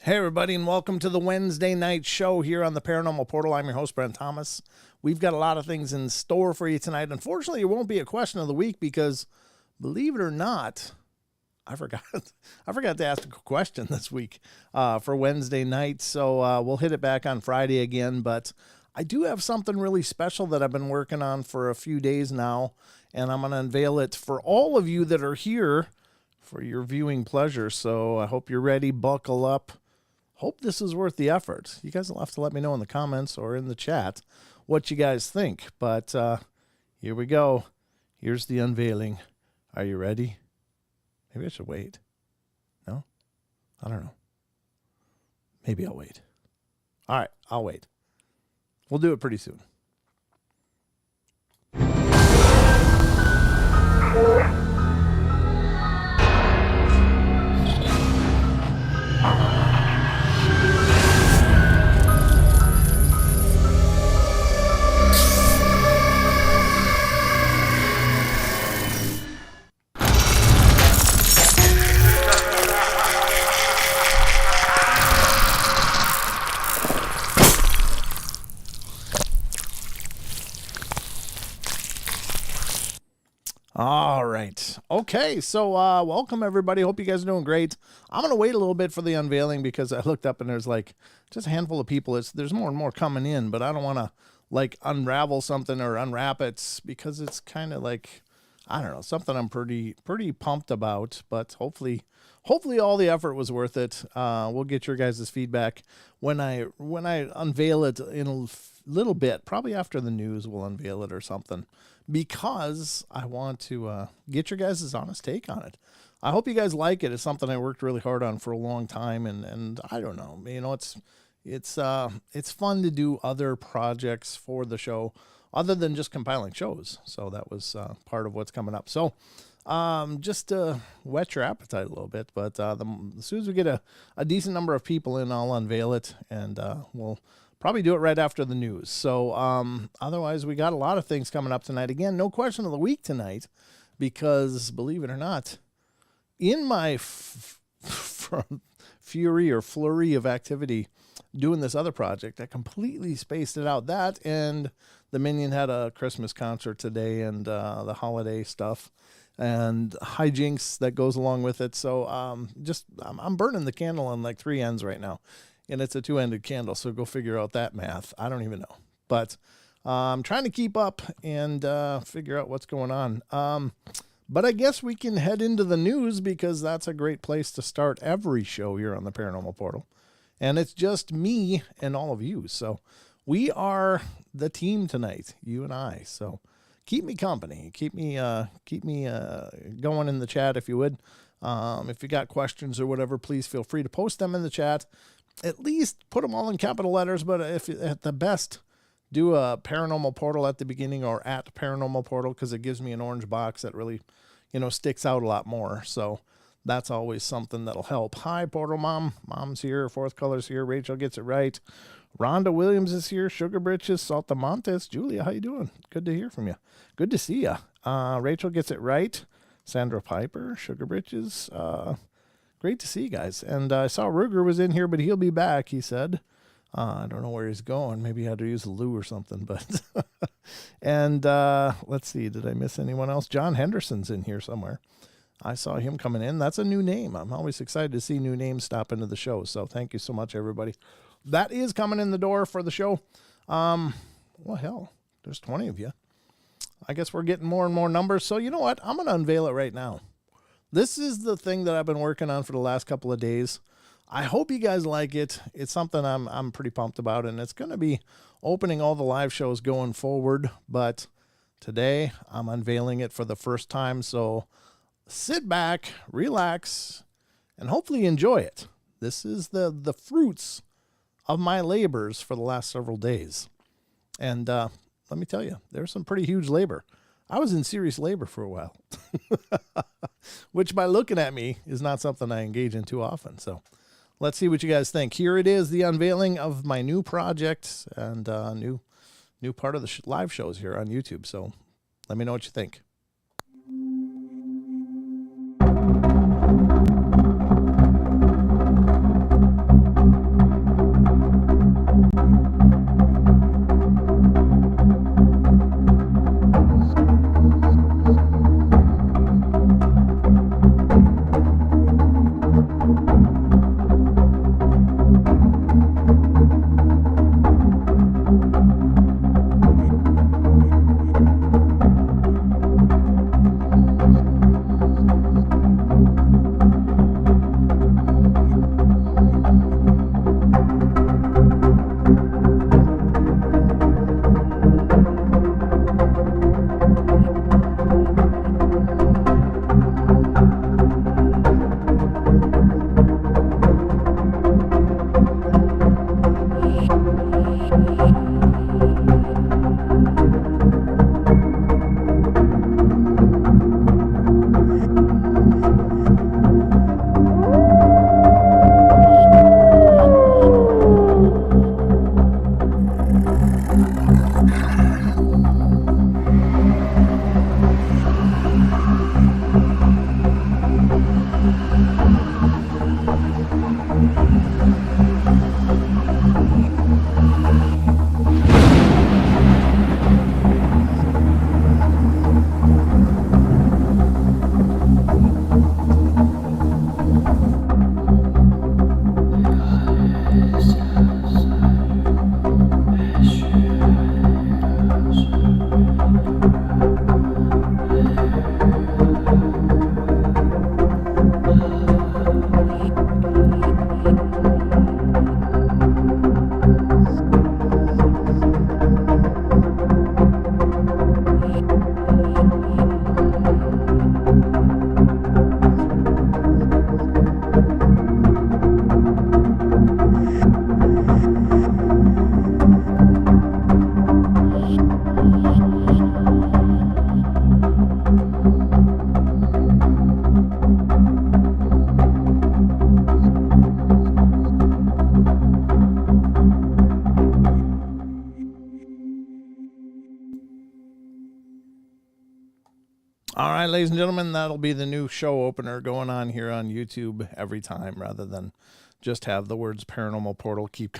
Hey, everybody, and welcome to the Wednesday night show here on the Paranormal Portal. I'm your host, Brent Thomas. We've got a lot of things in store for you tonight. Unfortunately, it won't be a question of the week because, believe it or not, I forgot to ask a question this week for Wednesday night. So we'll hit it back on Friday again. But I do have something really special that I've been working on for a few days now, and I'm going to unveil it for all of you that are here for your viewing pleasure. So I hope you're ready. Buckle up. Hope this is worth the effort. You guys will have to let me know in the comments or in the chat what you guys think. But here we go. Here's the unveiling. Are you ready? Maybe I should wait. No? I don't know. Maybe I'll wait. All right, I'll wait. We'll do it pretty soon. All right. Okay, so welcome, everybody. Hope you guys are doing great. I'm going to wait a little bit for the unveiling because I looked up and there's like just a handful of people. There's more and more coming in, but I don't want to like unravel something or unwrap it because it's kind of like, I don't know, something I'm pretty pumped about, but hopefully all the effort was worth it. We'll get your guys' feedback when I unveil it in a little bit, probably after the news we'll unveil it or something, because I want to get your guys' honest take on it. I hope you guys like it. It's something I worked really hard on for a long time, and I don't know, you know, it's fun to do other projects for the show other than just compiling shows. So that was part of what's coming up. So just to whet your appetite a little bit, but as soon as we get a decent number of people in, I'll unveil it, and we'll probably do it right after the news. So otherwise, we got a lot of things coming up tonight. Again, no question of the week tonight, because believe it or not, in my fury or flurry of activity doing this other project, I completely spaced it out. That and the Minion had a Christmas concert today, and the holiday stuff and hijinks that goes along with it. So I'm burning the candle on like three ends right now. And it's a two-ended candle, so go figure out that math. I don't even know. But I'm trying to keep up and figure out what's going on. But I guess we can head into the news because that's a great place to start every show here on the Paranormal Portal. And it's just me and all of you. So we are the team tonight, you and I. So keep me company. Keep me going in the chat if you would. If you got questions or whatever, please feel free to post them in the chat. At least put them all in capital letters, but if at the best, do a Paranormal Portal at the beginning or at Paranormal Portal, because it gives me an orange box that really, sticks out a lot more. So that's always something that'll help. Hi, Portal Mom. Mom's here. Fourth Color's here. Rachel gets it right. Rhonda Williams is here. Sugar Britches. Saltamontes. Julia, how you doing? Good to hear from you. Good to see you. Rachel gets it right. Sandra Piper. Sugar Britches. Great to see you guys. And I saw Ruger was in here, but he'll be back, he said. I don't know where he's going. Maybe he had to use the loo or something. But and let's see. Did I miss anyone else? John Henderson's in here somewhere. I saw him coming in. That's a new name. I'm always excited to see new names stop into the show. So thank you so much, everybody. That is coming in the door for the show. Well, hell, there's 20 of you. I guess we're getting more and more numbers. So you know what? I'm going to unveil it right now. This is the thing that I've been working on for the last couple of days. I hope you guys like it. It's something I'm pretty pumped about, and it's going to be opening all the live shows going forward. But today I'm unveiling it for the first time. So sit back, relax, and hopefully enjoy it. This is the fruits of my labors for the last several days. And let me tell you, there's some pretty huge labor. I was in serious labor for a while, which by looking at me is not something I engage in too often. So let's see what you guys think. Here it is, the unveiling of my new project and new part of the live shows here on YouTube. So let me know what you think. All right, ladies and gentlemen, that'll be the new show opener going on here on YouTube every time, rather than just have the words Paranormal Portal keep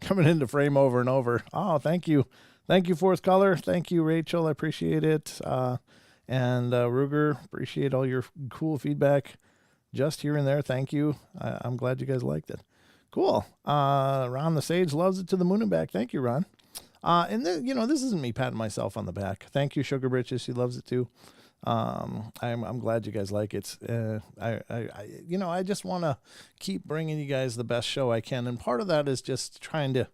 coming into frame over and over. Oh, thank you. Thank you, Fourth Color. Thank you, Rachel. I appreciate it. And Ruger, appreciate all your cool feedback just here and there. Thank you. I'm glad you guys liked it. Cool. Ron the Sage loves it to the moon and back. Thank you, Ron. And this isn't me patting myself on the back. Thank you, Sugar Britches. She loves it too. I'm glad you guys like it. I just want to keep bringing you guys the best show I can. And part of that is just trying to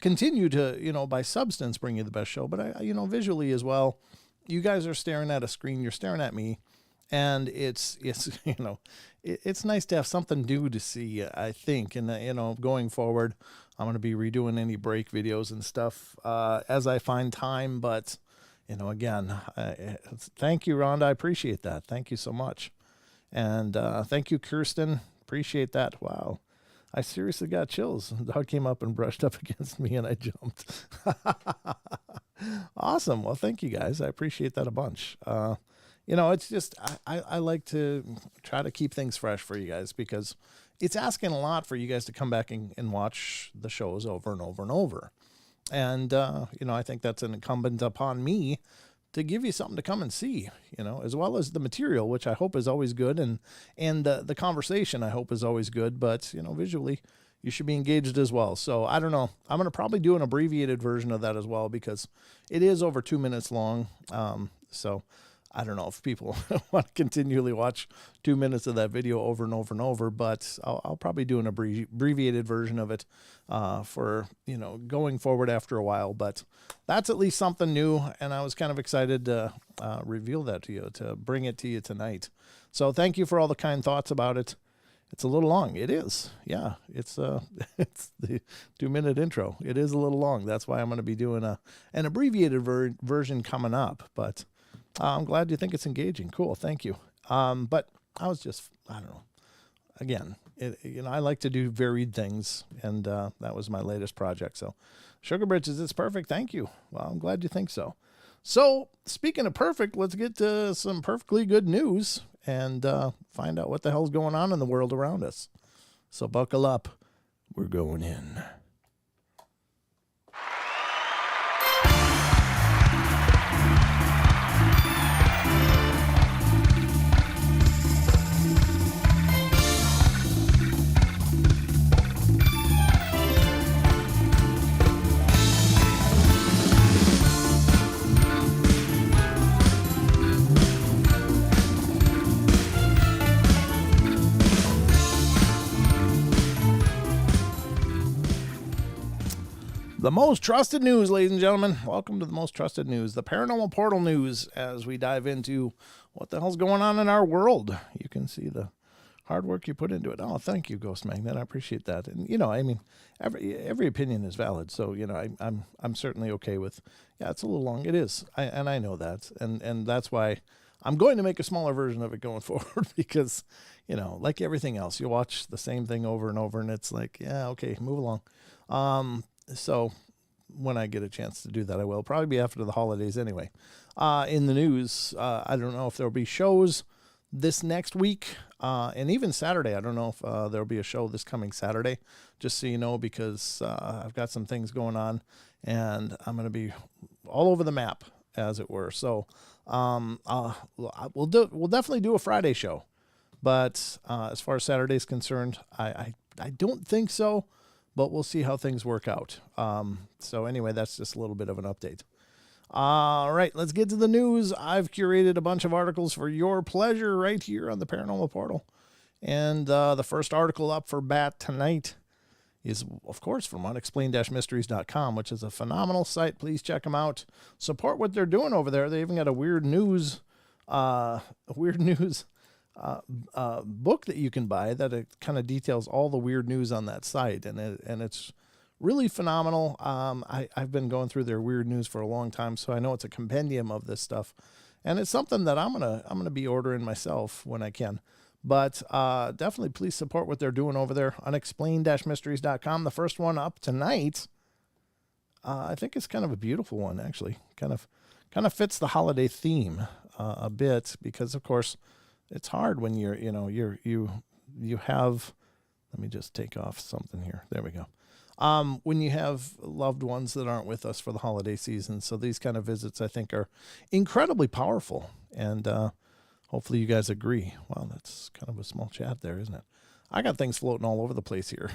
continue to, by substance, bring you the best show, but visually as well. You guys are staring at a screen. You're staring at me, and it's nice to have something new to see, I think. And, going forward, I'm going to be redoing any break videos and stuff, as I find time, but again, thank you, Rhonda. I appreciate that. Thank you so much. And thank you, Kirsten. Appreciate that. Wow. I seriously got chills. The dog came up and brushed up against me and I jumped. Awesome. Well, thank you guys. I appreciate that a bunch. It's just, I like to try to keep things fresh for you guys, because it's asking a lot for you guys to come back and watch the shows over and over and over. And, I think that's an incumbent upon me to give you something to come and see, as well as the material, which I hope is always good. And the conversation I hope is always good, but, visually you should be engaged as well. So I don't know. I'm going to probably do an abbreviated version of that as well, because it is over 2 minutes long. So I don't know if people want to continually watch 2 minutes of that video over and over and over, but I'll probably do an abbreviated version of it for, going forward after a while. But that's at least something new, and I was kind of excited to reveal that to you, to bring it to you tonight. So thank you for all the kind thoughts about it. It's a little long. It is. Yeah, it's it's the 2 minute intro. It is a little long. That's why I'm going to be doing an abbreviated version coming up, but I'm glad you think it's engaging. Cool. Thank you. But I was just, I don't know. Again, I like to do varied things, and that was my latest project. So Sugar Britches, it's perfect. Thank you. Well, I'm glad you think so. So speaking of perfect, let's get to some perfectly good news and find out what the hell's going on in the world around us. So buckle up. We're going in. The most trusted news, ladies and gentlemen. Welcome to the most trusted news, the Paranormal Portal news, as we dive into what the hell's going on in our world. You can see the hard work you put into it. Oh, thank you, Ghost Magnet. I appreciate that. And every opinion is valid. So I'm certainly okay with. Yeah, it's a little long. It is, and I know that, and that's why I'm going to make a smaller version of it going forward, because like everything else, you watch the same thing over and over, and it's like, yeah, okay, move along. So when I get a chance to do that, I will. Probably be after the holidays anyway. In the news, I don't know if there'll be shows this next week, and even Saturday. I don't know if there'll be a show this coming Saturday, just so you know, because I've got some things going on, and I'm going to be all over the map, as it were. So we'll definitely do a Friday show, but as far as Saturday is concerned, I don't think so. But we'll see how things work out. So anyway, that's just a little bit of an update. All right, let's get to the news. I've curated a bunch of articles for your pleasure right here on the Paranormal Portal. And the first article up for bat tonight is, of course, from unexplained-mysteries.com, which is a phenomenal site. Please check them out. Support what they're doing over there. They even got a weird news book that you can buy that it kind of details all the weird news on that site, and it's really phenomenal. I've been going through their weird news for a long time, so I know it's a compendium of this stuff, and it's something that I'm gonna be ordering myself when I can. But definitely please support what they're doing over there. Unexplained-mysteries.com. The first one up tonight, I think it's kind of a beautiful one, actually. Kind of fits the holiday theme a bit, because of course it's hard when you have. Let me just take off something here. There we go. When you have loved ones that aren't with us for the holiday season, so these kind of visits I think are incredibly powerful, and hopefully you guys agree. Wow, that's kind of a small chat there, isn't it? I got things floating all over the place here.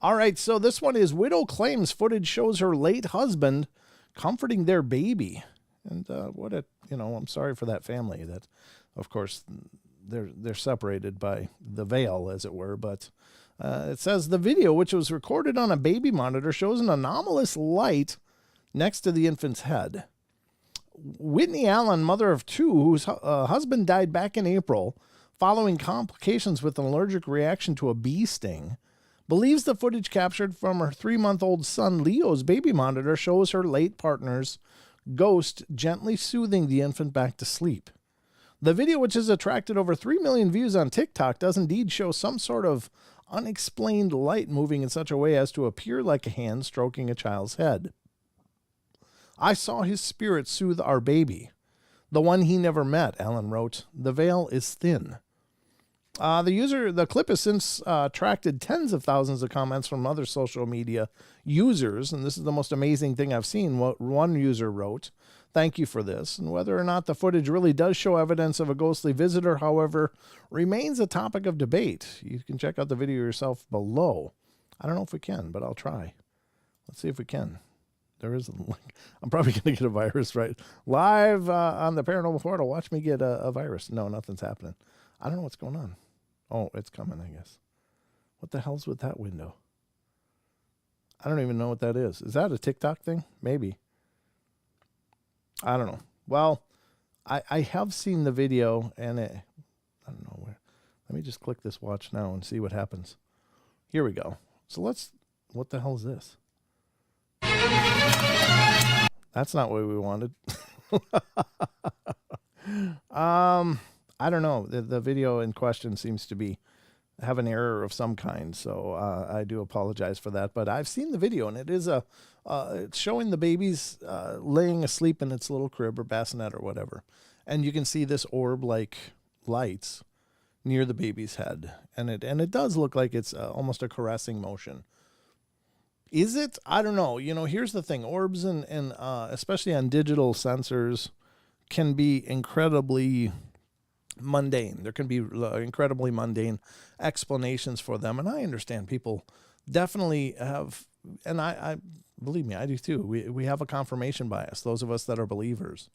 All right, so this one is widow claims footage shows her late husband comforting their baby. And I'm sorry for that family. That, of course, they're separated by the veil, as it were. But it says the video, which was recorded on a baby monitor, shows an anomalous light next to the infant's head. Whitney Allen, mother of two, whose husband died back in April following complications with an allergic reaction to a bee sting, believes the footage captured from her 3-month-old son Leo's baby monitor shows her late partner's ghost gently soothing the infant back to sleep. The video, which has attracted over 3 million views on TikTok, does indeed show some sort of unexplained light moving in such a way as to appear like a hand stroking a child's head. I saw his spirit soothe our baby, the one he never met, Allen wrote. The veil is thin. The clip has since attracted tens of thousands of comments from other social media users, and this is the most amazing thing I've seen. What one user wrote, "Thank you for this." And whether or not the footage really does show evidence of a ghostly visitor, however, remains a topic of debate. You can check out the video yourself below. I don't know if we can, but I'll try. Let's see if we can. There is a link. I'm probably going to get a virus, right? Live on the Paranormal Portal. Watch me get a virus. No, nothing's happening. I don't know what's going on. Oh, it's coming, I guess. What the hell's with that window? I don't even know what that is. Is that a TikTok thing? Maybe. I don't know. Well, I have seen the video, and I don't know where. Let me just click this watch now and see what happens. Here we go. So what the hell is this? That's not what we wanted. I don't know. The video in question seems to have an error of some kind, so I do apologize for that. But I've seen the video, and it is it's showing the baby's laying asleep in its little crib or bassinet or whatever, and you can see this orb-like lights near the baby's head, and it does look like it's almost a caressing motion. Is it? I don't know. Here's the thing. Orbs and especially on digital sensors can be incredibly mundane. There can be incredibly mundane explanations for them. And I understand people definitely have, and I believe me, I do too. We have a confirmation bias. Those of us that are believers,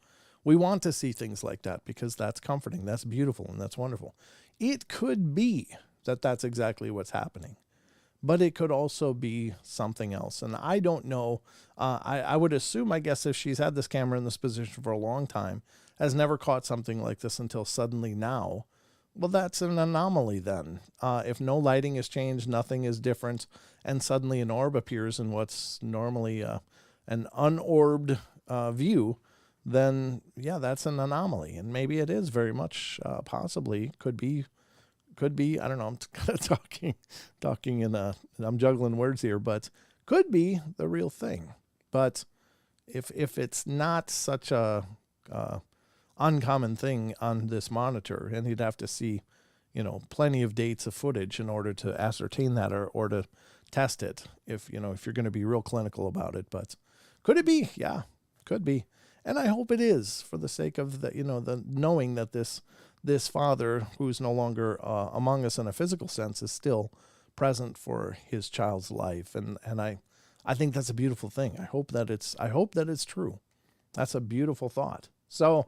we want to see things like that because that's comforting. That's beautiful. And that's wonderful. It could be that that's exactly what's happening. But it could also be something else. And I don't know. I would assume, I guess, if she's had this camera in this position for a long time, has never caught something like this until suddenly now, well, that's an anomaly then. If no lighting has changed, nothing is different, and suddenly an orb appears in what's normally an unorbed view, then, yeah, that's an anomaly. And maybe it is very much possibly could be, I don't know, I'm kind of talking I'm juggling words here, but could be the real thing. But if it's not such a uncommon thing on this monitor, and you'd have to see, plenty of dates of footage in order to ascertain that or to test it if you're going to be real clinical about it. But could it be? Yeah, could be. And I hope it is, for the sake of the knowing that this father, who's no longer among us in a physical sense, is still present for his child's life. And I think that's a beautiful thing. I hope that it's true. That's a beautiful thought. So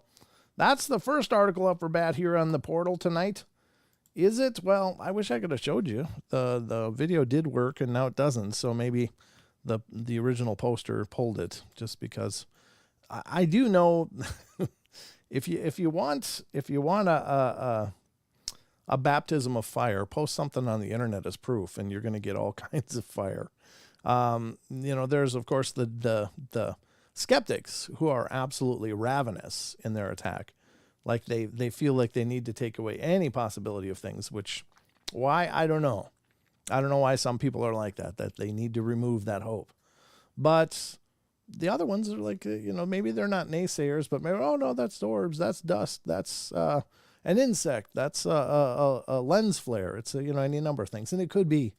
that's the first article up for bat here on the portal tonight. Is it? Well, I wish I could have showed you. The video did work and now it doesn't. So maybe the original poster pulled it just because I do know if you want a baptism of fire, post something on the internet as proof and you're going to get all kinds of fire. There's of course the skeptics who are absolutely ravenous in their attack. Like they feel like they need to take away any possibility of things, why? I don't know. I don't know why some people are like that they need to remove that hope. But the other ones are like, maybe they're not naysayers, but maybe, oh no, that's orbs, that's dust, that's an insect, that's a lens flare. It's any number of things, and it could be.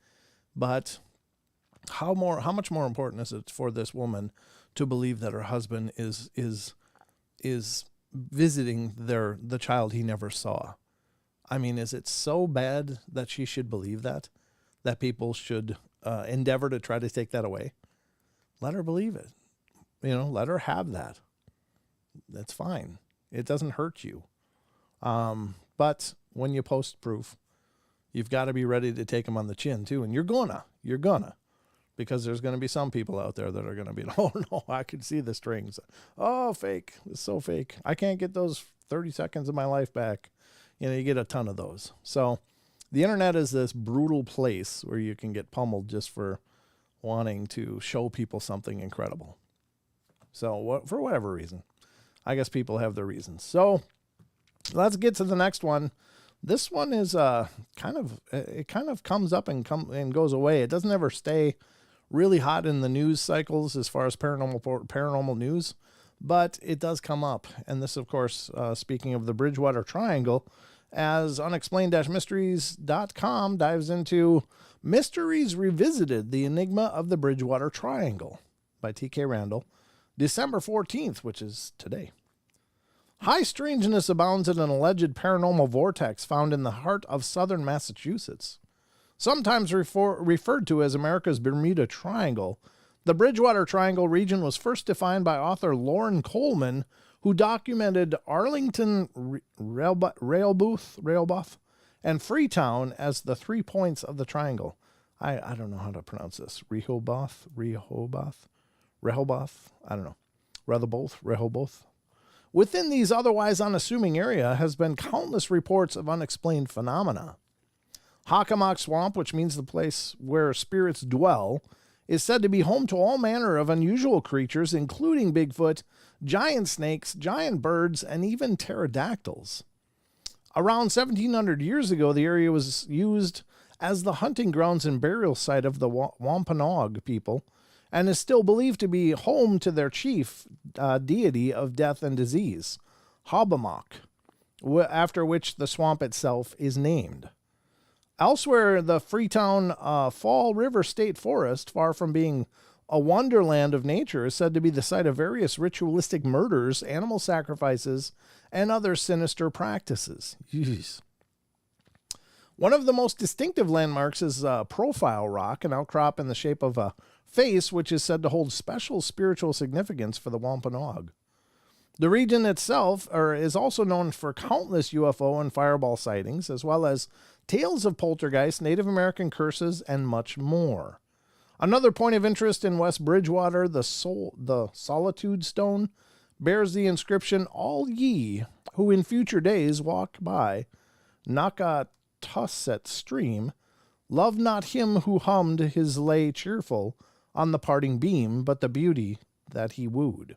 But how much more important is it for this woman to believe that her husband is visiting the child he never saw? I mean, is it so bad that she should believe that people should endeavor to try to take that away? Let her believe it. Let her have that. That's fine. It doesn't hurt you. But when you post proof, you've got to be ready to take them on the chin too. And you're gonna, because there's going to be some people out there that are going to be, oh no, I can see the strings. Oh, fake. It's so fake. I can't get those 30 seconds of my life back. You get a ton of those. So the internet is this brutal place where you can get pummeled just for wanting to show people something incredible. So for whatever reason, I guess people have their reasons. So let's get to the next one. This one is kind of comes up and goes away. It doesn't ever stay really hot in the news cycles as far as paranormal news, but it does come up. And this, of course, speaking of the Bridgewater Triangle, as unexplained-mysteries.com dives into Mysteries Revisited, the Enigma of the Bridgewater Triangle by T.K. Randall, December 14th, which is today. High strangeness abounds in an alleged paranormal vortex found in the heart of southern Massachusetts. Sometimes referred to as America's Bermuda Triangle, the Bridgewater Triangle region was first defined by author Lauren Coleman, who documented Arlington, Rehoboth, and Freetown as the 3 points of the triangle. I don't know how to pronounce this. Rehoboth? I don't know. Rehoboth. Within these otherwise unassuming area has been countless reports of unexplained phenomena. Hockomock Swamp, which means the place where spirits dwell, is said to be home to all manner of unusual creatures, including Bigfoot, giant snakes, giant birds, and even pterodactyls. Around 1,700 years ago, the area was used as the hunting grounds and burial site of the Wampanoag people, and is still believed to be home to their chief deity of death and disease, Hobbamock, after which the swamp itself is named. Elsewhere, the Freetown Fall River State Forest, far from being a wonderland of nature, is said to be the site of various ritualistic murders, animal sacrifices, and other sinister practices. Jeez. One of the most distinctive landmarks is Profile Rock, an outcrop in the shape of a face, which is said to hold special spiritual significance for the Wampanoag. The region itself is also known for countless UFO and fireball sightings, as well as tales of poltergeists, Native American curses, and much more. Another point of interest in West Bridgewater, the Solitude Stone, bears the inscription, "All ye who in future days walk by Nakatusset stream, love not him who hummed his lay cheerful on the parting beam, but the beauty that he wooed."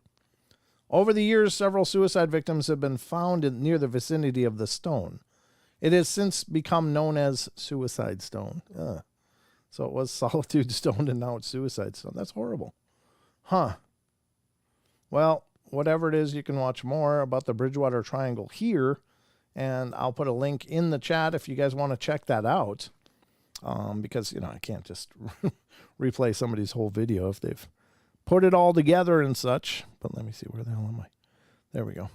Over the years, several suicide victims have been found near the vicinity of the stone. It has since become known as Suicide Stone. So it was Solitude Stone and now it's Suicide Stone. That's horrible. Huh. Well, whatever it is, you can watch more about the Bridgewater Triangle here, and I'll put a link in the chat if you guys want to check that out. Because, I can't just replay somebody's whole video if they've put it all together and such. But let me see, where the hell am I? There we go.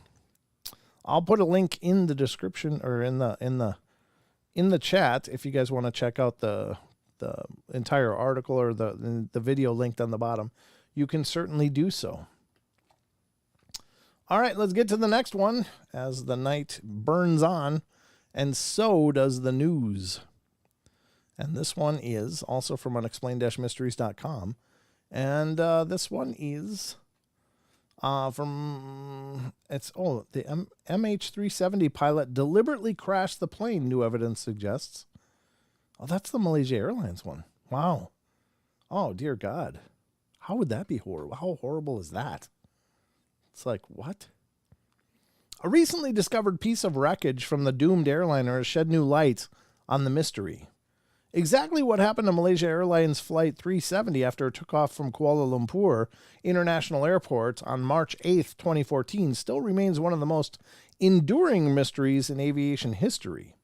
I'll put a link in the description or in the chat if you guys want to check out the entire article or the video linked on the bottom, you can certainly do so. All right, let's get to the next one as the night burns on, and so does the news. And this one is also from unexplained-mysteries.com. And this one is the MH370 pilot deliberately crashed the plane, new evidence suggests. Oh, that's the Malaysia Airlines one. Wow. Oh, dear God. How would that be horrible? How horrible is that? It's like, what? A recently discovered piece of wreckage from the doomed airliner has shed new light on the mystery. Exactly what happened to Malaysia Airlines Flight 370 after it took off from Kuala Lumpur International Airport on March 8th, 2014, still remains one of the most enduring mysteries in aviation history.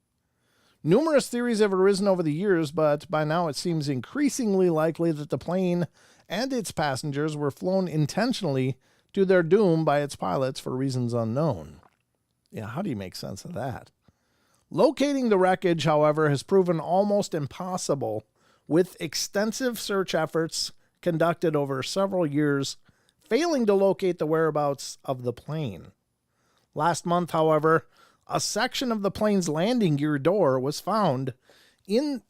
Numerous theories have arisen over the years, but by now it seems increasingly likely that the plane and its passengers were flown intentionally to their doom by its pilots for reasons unknown. Yeah, how do you make sense of that? Locating the wreckage, however, has proven almost impossible, with extensive search efforts conducted over several years, failing to locate the whereabouts of the plane. Last month, however, a section of the plane's landing gear door was found in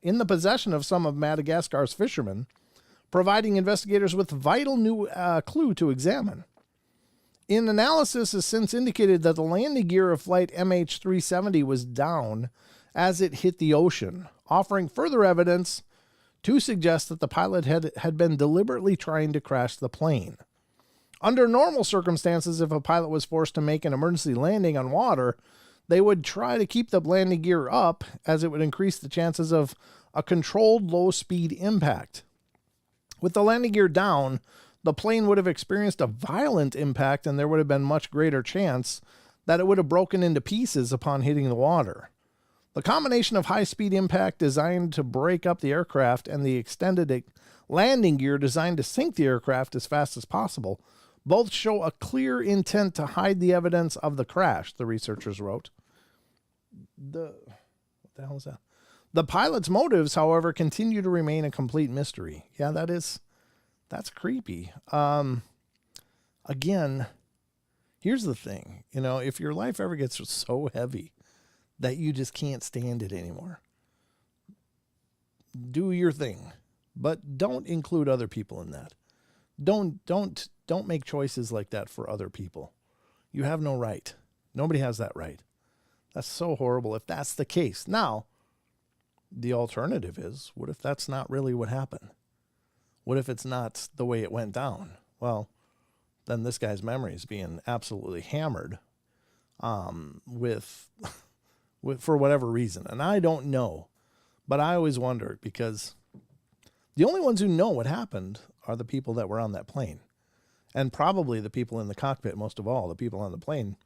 the possession of some of Madagascar's fishermen, providing investigators with vital new clue to examine. An analysis has since indicated that the landing gear of flight MH370 was down as it hit the ocean, offering further evidence to suggest that the pilot had been deliberately trying to crash the plane. Under normal circumstances, if a pilot was forced to make an emergency landing on water, they would try to keep the landing gear up, as it would increase the chances of a controlled low-speed impact. With the landing gear down, the plane would have experienced a violent impact, and there would have been much greater chance that it would have broken into pieces upon hitting the water. The combination of high-speed impact designed to break up the aircraft and the extended landing gear designed to sink the aircraft as fast as possible both show a clear intent to hide the evidence of the crash, the researchers wrote. What the hell is that? The pilot's motives, however, continue to remain a complete mystery. Yeah, that's creepy. Again, here's the thing. If your life ever gets so heavy that you just can't stand it anymore, do your thing, but don't include other people in that. Don't make choices like that for other people. You have no right. Nobody has that right. That's so horrible if that's the case. Now, the alternative is, what if that's not really what happened? What if it's not the way it went down? Well, then this guy's memory is being absolutely hammered with for whatever reason. And I don't know, but I always wonder, because the only ones who know what happened are the people that were on that plane, and probably the people in the cockpit, most of all, the people on the plane.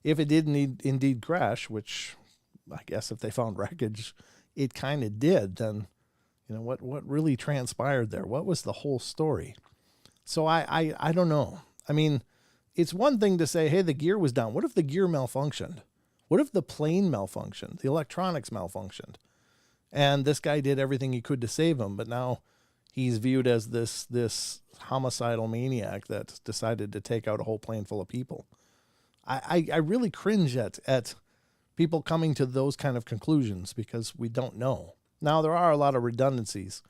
If it did indeed crash, which I guess if they found wreckage, it kind of did, then what really transpired there? What was the whole story? So I don't know. I mean, it's one thing to say, hey, the gear was down. What if the gear malfunctioned? What if the plane malfunctioned? The electronics malfunctioned? And this guy did everything he could to save him, but now he's viewed as this homicidal maniac that decided to take out a whole plane full of people. I really cringe at people coming to those kind of conclusions, because we don't know. Now, there are a lot of redundancies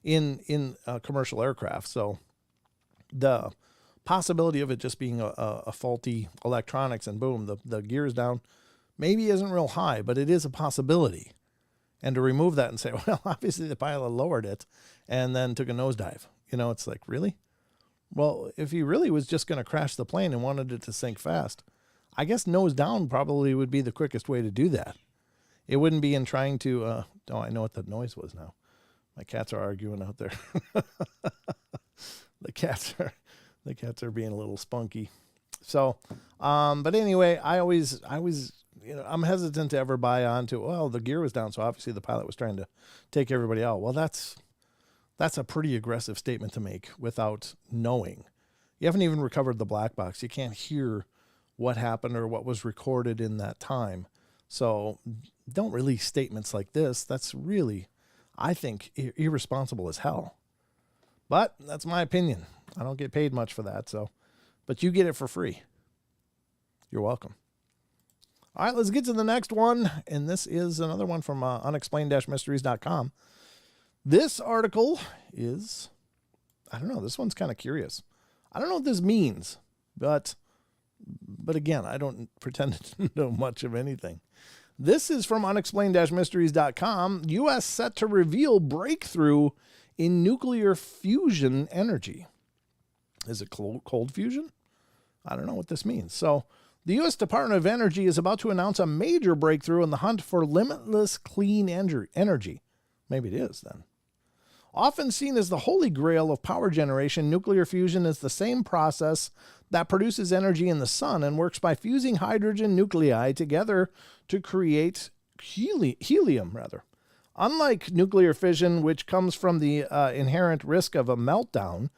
in commercial aircraft, so the possibility of it just being a faulty electronics and boom, the gear is down, maybe isn't real high, but it is a possibility. And to remove that and say, well, obviously the pilot lowered it and then took a nosedive. It's like, really? Well, if he really was just going to crash the plane and wanted it to sink fast, I guess nose down probably would be the quickest way to do that. It wouldn't be in trying to, I know what that noise was now. My cats are arguing out there. The cats are being a little spunky. So, but anyway, I always, I'm hesitant to ever buy onto, well, the gear was down, so obviously the pilot was trying to take everybody out. Well, that's a pretty aggressive statement to make without knowing. You haven't even recovered the black box. You can't hear what happened or what was recorded in that time. So don't release statements like this. That's really, I think irresponsible as hell. But that's my opinion. I don't get paid much for that, but you get it for free. You're welcome. All right, let's get to the next one, and this is another one from unexplained-mysteries.com. This article is, I don't know, this one's kind of curious. I don't know what this means, but again, I don't pretend to know much of anything. This is from unexplained-mysteries.com. U.S. set to reveal breakthrough in nuclear fusion energy. Is it cold fusion? I don't know what this means. So the U.S. Department of Energy is about to announce a major breakthrough in the hunt for limitless clean energy. Maybe it is then. Often seen as the holy grail of power generation, nuclear fusion is the same process that produces energy in the sun and works by fusing hydrogen nuclei together to create helium. Unlike nuclear fission, which comes from the inherent risk of a meltdown,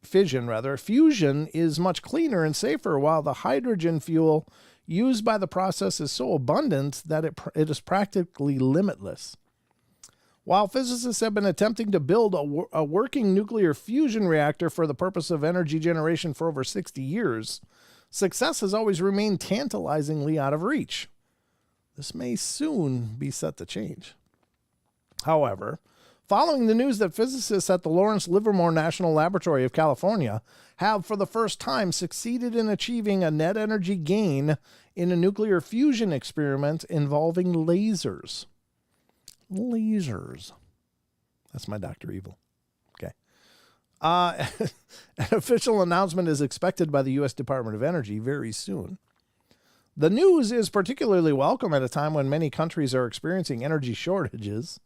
fusion is much cleaner and safer, while the hydrogen fuel used by the process is so abundant that it is practically limitless. While physicists have been attempting to build a working nuclear fusion reactor for the purpose of energy generation for over 60 years, success has always remained tantalizingly out of reach. This may soon be set to change. However, following the news that physicists at the Lawrence Livermore National Laboratory of California have for the first time succeeded in achieving a net energy gain in a nuclear fusion experiment involving lasers. Lasers. That's my Dr. Evil. Okay. An official announcement is expected by the U.S. Department of Energy very soon. The news is particularly welcome at a time when many countries are experiencing energy shortages.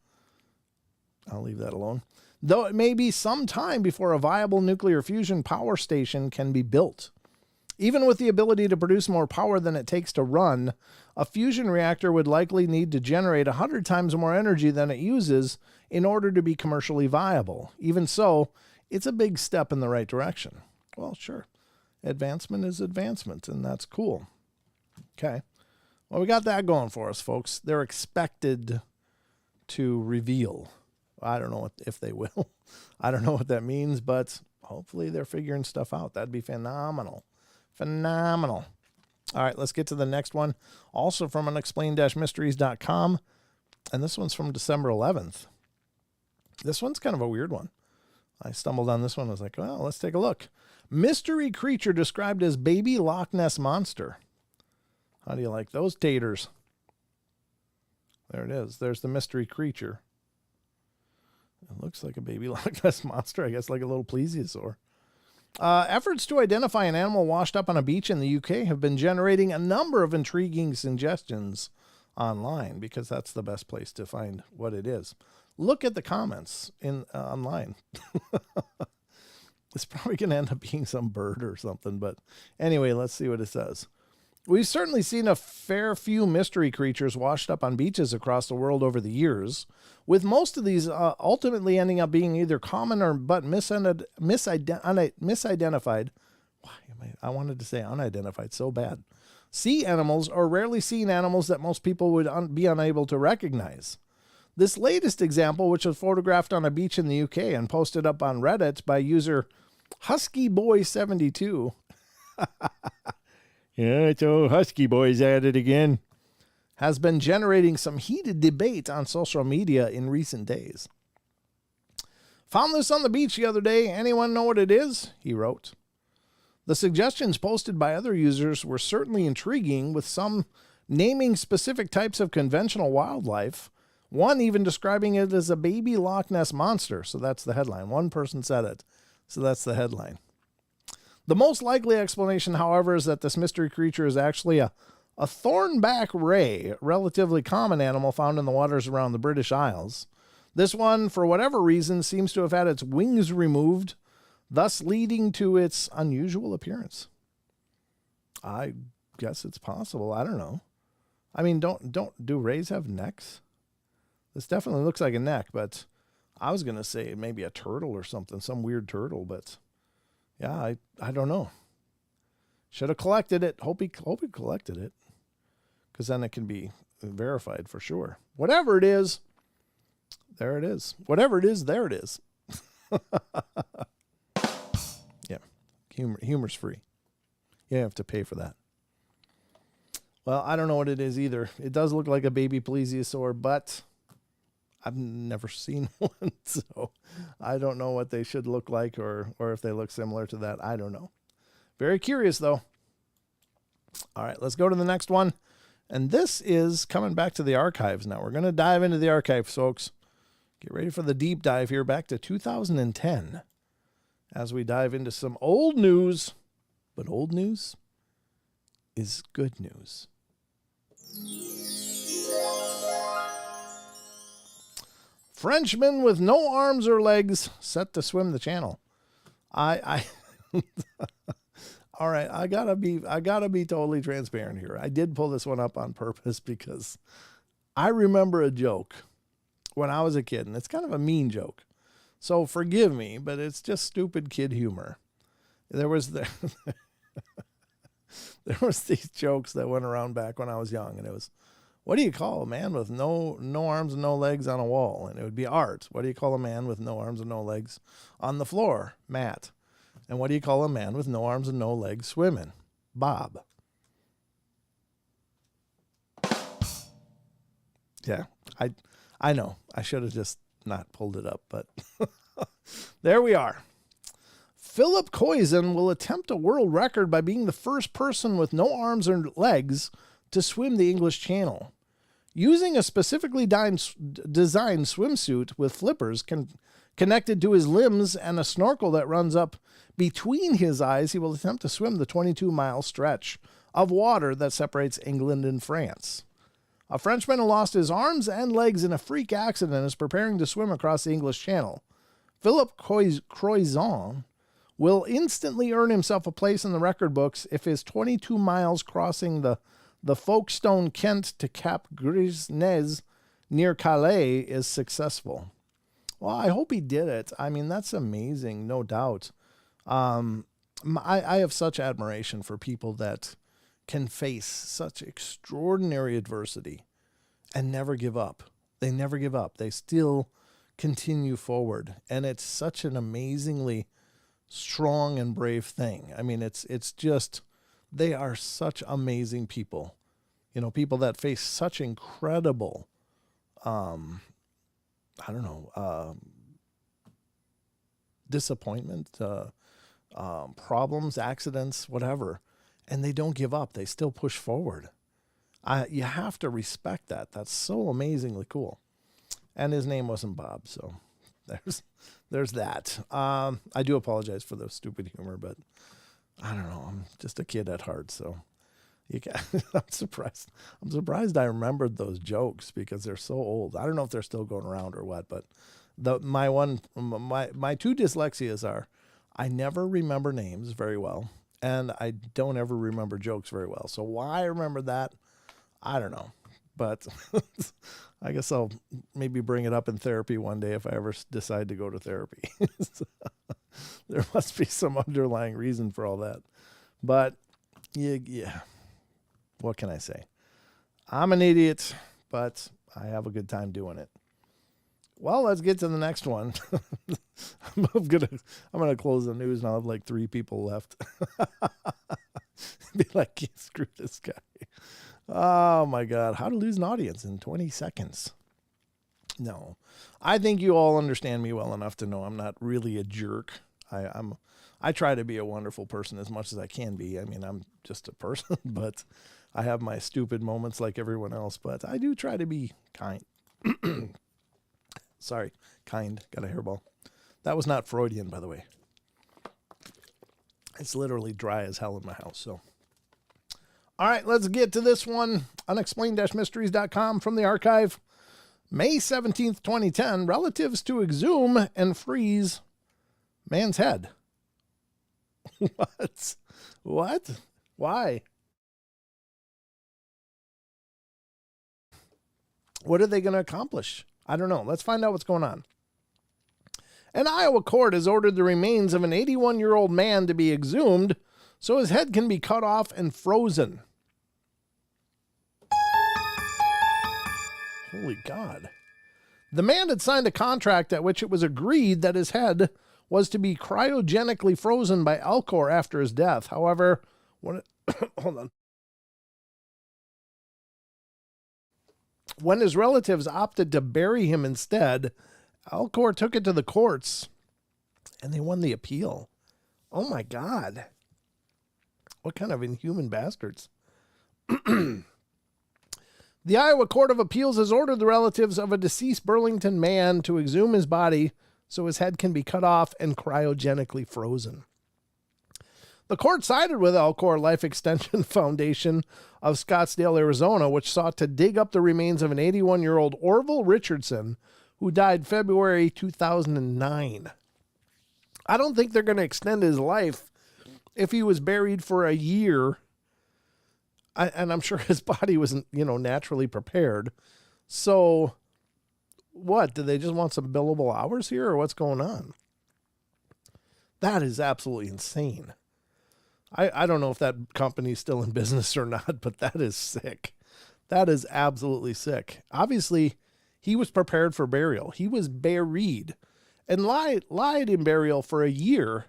I'll leave that alone. Though it may be some time before a viable nuclear fusion power station can be built. Even with the ability to produce more power than it takes to run, a fusion reactor would likely need to generate 100 times more energy than it uses in order to be commercially viable. Even so, it's a big step in the right direction. Well, sure. Advancement is advancement, and that's cool. Okay. Well, we got that going for us, folks. They're expected to reveal. I don't know if they will. I don't know what that means, but hopefully they're figuring stuff out. That'd be phenomenal. Phenomenal. All right, let's get to the next one. Also from unexplained-mysteries.com. And this one's from December 11th. This one's kind of a weird one. I stumbled on this one. I was like, well, let's take a look. Mystery creature described as baby Loch Ness monster. How do you like those taters? There it is. There's the mystery creature. It looks like a baby Loch Ness monster. I guess like a little plesiosaur. Efforts to identify an animal washed up on a beach in the UK have been generating a number of intriguing suggestions online, because that's the best place to find what it is. Look at the comments online. It's probably going to end up being some bird or something, but anyway, let's see what it says. We've certainly seen a fair few mystery creatures washed up on beaches across the world over the years, with most of these ultimately ending up being either common or but misidentified. Why I wanted to say unidentified so bad. Sea animals or rarely seen animals that most people would be unable to recognize. This latest example, which was photographed on a beach in the UK and posted up on Reddit by user HuskyBoy72. Yeah, it's old Husky Boys at it again. Has been generating some heated debate on social media in recent days. Found this on the beach the other day. Anyone know what it is? He wrote. The suggestions posted by other users were certainly intriguing, with some naming specific types of conventional wildlife, one even describing it as a baby Loch Ness monster. So that's the headline. One person said it. So that's the headline. The most likely explanation, however, is that this mystery creature is actually a thornback ray, a relatively common animal found in the waters around the British Isles. This one, for whatever reason, seems to have had its wings removed, thus leading to its unusual appearance. I guess it's possible. I don't know. I mean, do rays have necks? This definitely looks like a neck, but I was going to say maybe a turtle or something, some weird turtle, but yeah, I don't know. Should have collected it. Hope he collected it, because then it can be verified for sure. Whatever it is, There it is. Whatever it is, there it is. Yeah. Humor's free. You have to pay for that. Well, I don't know what it is either. It does look like a baby plesiosaur, but I've never seen one, so I don't know what they should look like or if they look similar to that. I don't know. Very curious, though. All right, let's go to the next one. And this is coming back to the archives now. We're going to dive into the archives, folks. Get ready for the deep dive here back to 2010 as we dive into some old news. But old news is good news. Frenchman with no arms or legs set to swim the channel. I all right, I gotta be totally transparent here. I did pull this one up on purpose because I remember a joke when I was a kid, and it's kind of a mean joke. So forgive me, but it's just stupid kid humor. There was these jokes that went around back when I was young, and it was, what do you call a man with no arms and no legs on a wall? And it would be Art. What do you call a man with no arms and no legs on the floor? Matt. And what do you call a man with no arms and no legs swimming? Bob. Yeah, I know. I should have just not pulled it up, but there we are. Philip Coyson will attempt a world record by being the first person with no arms or legs to swim the English Channel. Using a specifically designed swimsuit with flippers connected to his limbs and a snorkel that runs up between his eyes, he will attempt to swim the 22-mile stretch of water that separates England and France. A Frenchman who lost his arms and legs in a freak accident is preparing to swim across the English Channel. Philip Coyson will instantly earn himself a place in the record books if his 22 miles crossing the Folkestone, Kent to Cap Gris-Nez near Calais is successful. Well, I hope he did it. I mean, that's amazing, no doubt. I have such admiration for people that can face such extraordinary adversity and never give up. They never give up. They still continue forward. And it's such an amazingly strong and brave thing. I mean, it's just, they are such amazing people. You know, people that face such incredible, disappointment, problems, accidents, whatever. And they don't give up. They still push forward. You have to respect that. That's so amazingly cool. And his name wasn't Bob, so there's that. I do apologize for the stupid humor, but I don't know. I'm just a kid at heart, so I'm surprised. I'm surprised I remembered those jokes because they're so old. I don't know if they're still going around or what, but my two dyslexias are I never remember names very well, and I don't ever remember jokes very well. So why I remember that, I don't know. But I guess I'll maybe bring it up in therapy one day if I ever decide to go to therapy. There must be some underlying reason for all that. But yeah, what can I say? I'm an idiot, but I have a good time doing it. Well, let's get to the next one. I'm gonna close the news and I'll have like 3 people left. Be like, screw this guy. Oh my God. How to lose an audience in 20 seconds. No, I think you all understand me well enough to know I'm not really a jerk. I try to be a wonderful person as much as I can be. I mean, I'm just a person, but I have my stupid moments like everyone else, but I do try to be kind. Sorry, kind. Got a hairball. That was not Freudian, by the way. It's literally dry as hell in my house, so. All right, let's get to this one. Unexplained-mysteries.com from the archive. May 17th, 2010. Relatives to exhume and freeze man's head. What? What? Why? What are they going to accomplish? I don't know. Let's find out what's going on. An Iowa court has ordered the remains of an 81-year-old man to be exhumed so his head can be cut off and frozen. Holy God. The man had signed a contract at which it was agreed that his head was to be cryogenically frozen by Alcor after his death. However, hold on. When his relatives opted to bury him instead, Alcor took it to the courts, and they won the appeal. Oh my God. What kind of inhuman bastards. The Iowa Court of Appeals has ordered the relatives of a deceased Burlington man to exhume his body so his head can be cut off and cryogenically frozen. The court sided with Alcor Life Extension Foundation of Scottsdale, Arizona, which sought to dig up the remains of an 81-year-old Orville Richardson who died February 2009. I don't think they're going to extend his life if he was buried for a year. And I'm sure his body wasn't, naturally prepared. So what? Do they just want some billable hours here, or what's going on? That is absolutely insane. I don't know if that company's still in business or not, but that is sick. That is absolutely sick. Obviously, he was prepared for burial. He was buried and lied in burial for a year.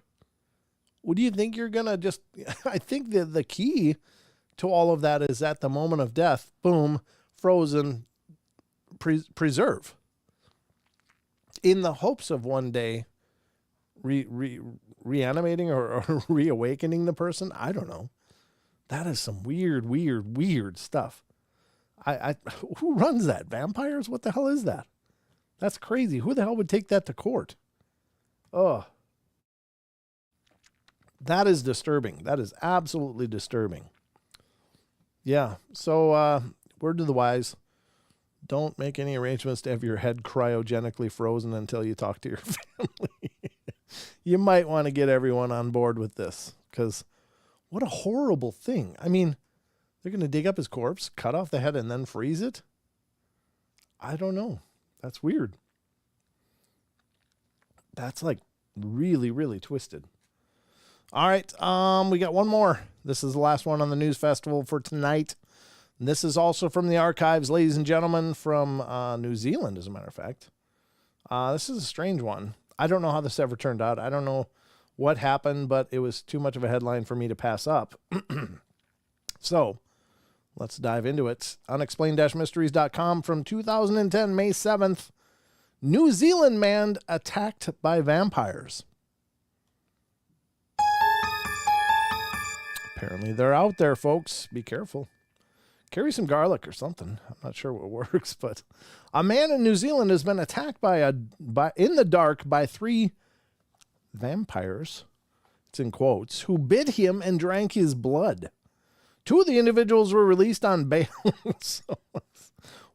What do you think you're going to just... I think that the key to all of that is at the moment of death, boom, frozen, preserve. In the hopes of one day reanimating or reawakening the person. I don't know. That is some weird stuff. Who runs that? Vampires? What the hell is that? That's crazy. Who the hell would take that to court? Oh, that is disturbing. That is absolutely disturbing. Yeah. So, word to the wise, don't make any arrangements to have your head cryogenically frozen until you talk to your family. You might want to get everyone on board with this, because what a horrible thing. I mean, they're going to dig up his corpse, cut off the head, and then freeze it? I don't know. That's weird. That's like really twisted. All right, we got one more. This is the last one on the news festival for tonight. And this is also from the archives, ladies and gentlemen, from New Zealand, as a matter of fact. This is a strange one. I don't know how this ever turned out. I don't know what happened, but it was too much of a headline for me to pass up. So, let's dive into it. Unexplained-mysteries.com from 2010, May 7th. New Zealand man attacked by vampires. Apparently they're out there, folks. Be careful. Carry some garlic or something. I'm not sure what works, but a man in New Zealand has been attacked in the dark by 3 vampires, it's in quotes, who bit him and drank his blood. 2 of the individuals were released on bail,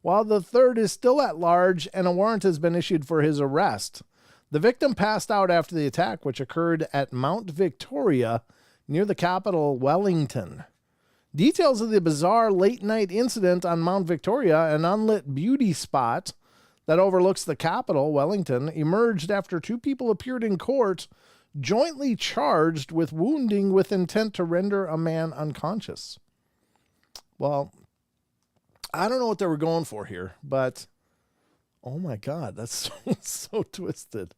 while the third is still at large and a warrant has been issued for his arrest. The victim passed out after the attack, which occurred at Mount Victoria near the capital, Wellington. Details of the bizarre late-night incident on Mount Victoria, an unlit beauty spot that overlooks the capital, Wellington, emerged after 2 people appeared in court, jointly charged with wounding with intent to render a man unconscious. Well, I don't know what they were going for here, but oh my God, that's so twisted.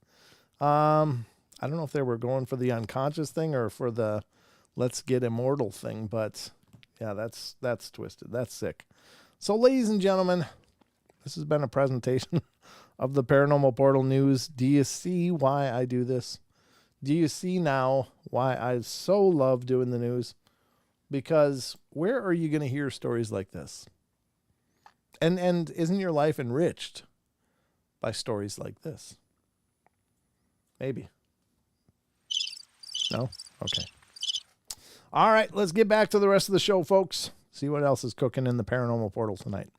I don't know if they were going for the unconscious thing or for the let's get immortal thing, but yeah, that's twisted. That's sick. So, ladies and gentlemen, this has been a presentation of the Paranormal Portal News. Do you see why I do this? Do you see now why I so love doing the news? Because where are you going to hear stories like this? And isn't your life enriched by stories like this? Maybe. No? Okay. All right, let's get back to the rest of the show, folks. See what else is cooking in the Paranormal Portal tonight.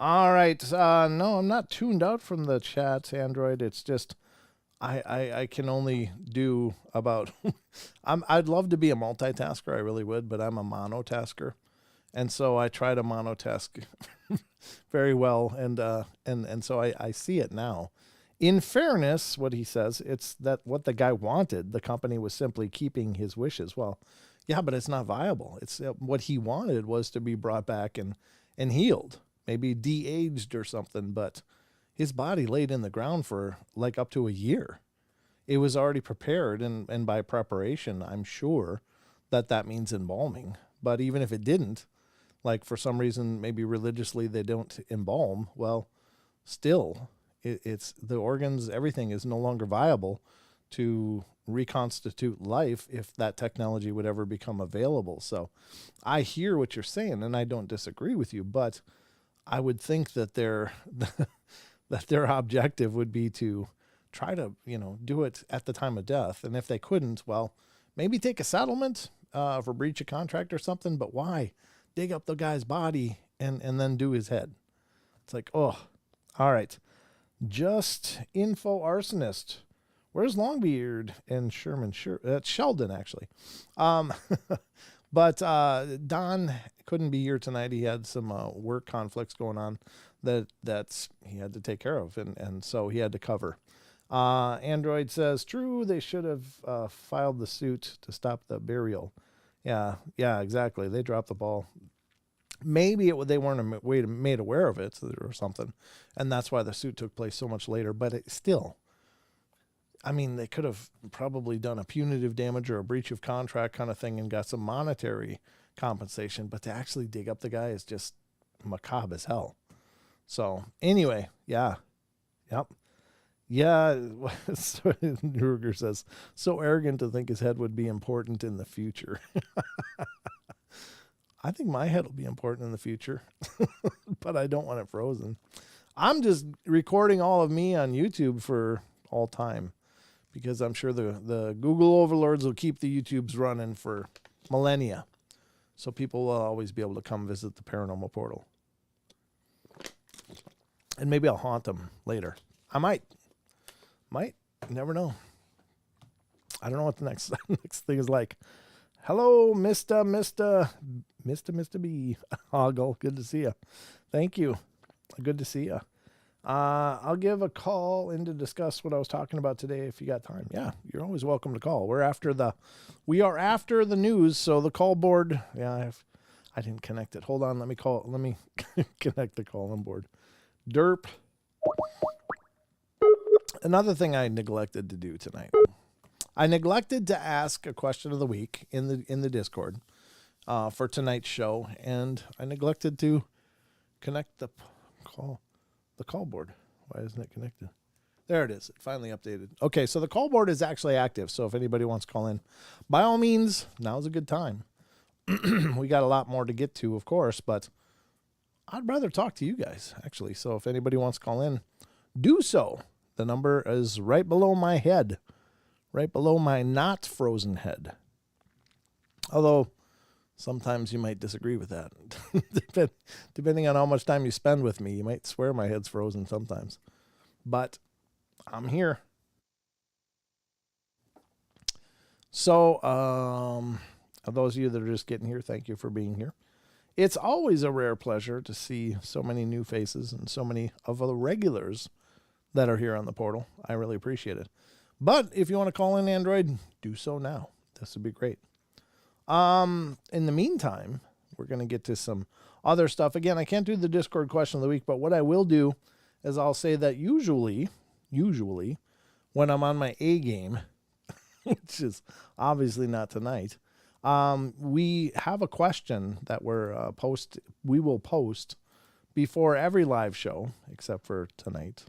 All right. No, I'm not tuned out from the chat, Android. It's just I can only do about. I'd love to be a multitasker. I really would, but I'm a monotasker, and so I try to monotask very well, and so I see it now. In fairness, what he says, it's that what the guy wanted, the company was simply keeping his wishes. Well, yeah, but it's not viable. It's what he wanted was to be brought back and healed, maybe de-aged or something, but his body laid in the ground for like up to a year. It was already prepared, and by preparation, I'm sure that means embalming. But even if it didn't, like for some reason, maybe religiously they don't embalm, well, still, it's the organs, everything is no longer viable to reconstitute life if that technology would ever become available. So I hear what you're saying, and I don't disagree with you, but I would think that that their objective would be to try to, do it at the time of death. And if they couldn't, well, maybe take a settlement for breach of contract or something. But why dig up the guy's body and then do his head? It's like, oh, all right. Just info arsonist. Where's Longbeard and Sherman? Sure, that's Sheldon actually. But Don couldn't be here tonight. He had some work conflicts going on that's he had to take care of, and so he had to cover. Android says, true, they should have filed the suit to stop the burial. Yeah, exactly. They dropped the ball. Maybe they weren't made aware of it or something, and that's why the suit took place so much later. But it still, I mean, they could have probably done a punitive damage or a breach of contract kind of thing and got some monetary compensation. But to actually dig up the guy is just macabre as hell. So anyway, yeah. Yep. Yeah, Ruger says, so arrogant to think his head would be important in the future. I think my head will be important in the future, but I don't want it frozen. I'm just recording all of me on YouTube for all time because I'm sure the Google overlords will keep the YouTubes running for millennia. So people will always be able to come visit the Paranormal Portal. And maybe I'll haunt them later. I might. You never know. I don't know what the next thing is like. Hello, Mr. B. Hoggle. Good to see you. Thank you. Good to see you. I'll give a call in to discuss what I was talking about today if you got time. Yeah, you're always welcome to call. We are after the news, so the call board. Yeah, I didn't connect it. Hold on, let me connect the call-in board. Derp. Another thing I neglected to do tonight. I neglected to ask a question of the week in the Discord for tonight's show, and I neglected to connect the call board. Why isn't it connected? There it is. It finally updated. Okay, so the call board is actually active, so if anybody wants to call in, by all means, now's a good time. We got a lot more to get to, of course, but I'd rather talk to you guys, actually. So if anybody wants to call in, do so. The number is right below my head, right below my not frozen head. Although sometimes you might disagree with that. Depending on how much time you spend with me, you might swear my head's frozen sometimes. But I'm here. So, those of you that are just getting here, thank you for being here. It's always a rare pleasure to see so many new faces and so many of the regulars that are here on the portal. I really appreciate it. But if you want to call in Android, do so now. This would be great. In the meantime, we're going to get to some other stuff. Again, I can't do the Discord question of the week, but what I will do is I'll say that usually when I'm on my A game, which is obviously not tonight, we have a question that we will post before every live show, except for tonight,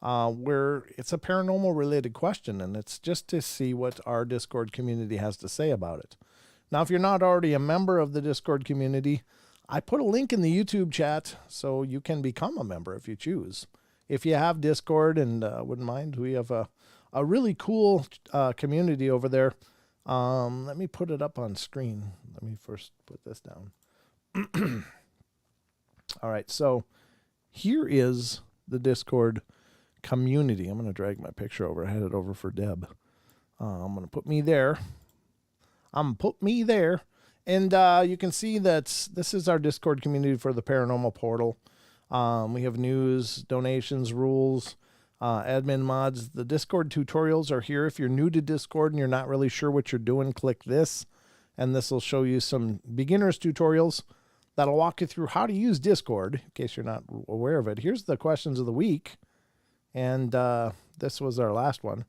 where it's a paranormal related question, and it's just to see what our Discord community has to say about it. Now, if you're not already a member of the Discord community, I put a link in the YouTube chat so you can become a member if you choose. If you have Discord and wouldn't mind, we have a really cool community over there. Let me put it up on screen. Let me first put this down. All right, so here is the Discord community. I'm going to drag my picture over. I had it over for Deb. I'm going to put me there. And you can see that this is our Discord community for the Paranormal Portal. We have news, donations, rules, admin mods. The Discord tutorials are here. If you're new to Discord and you're not really sure what you're doing, click this, and this will show you some beginner's tutorials that'll walk you through how to use Discord, in case you're not aware of it. Here's the questions of the week, and this was our last one.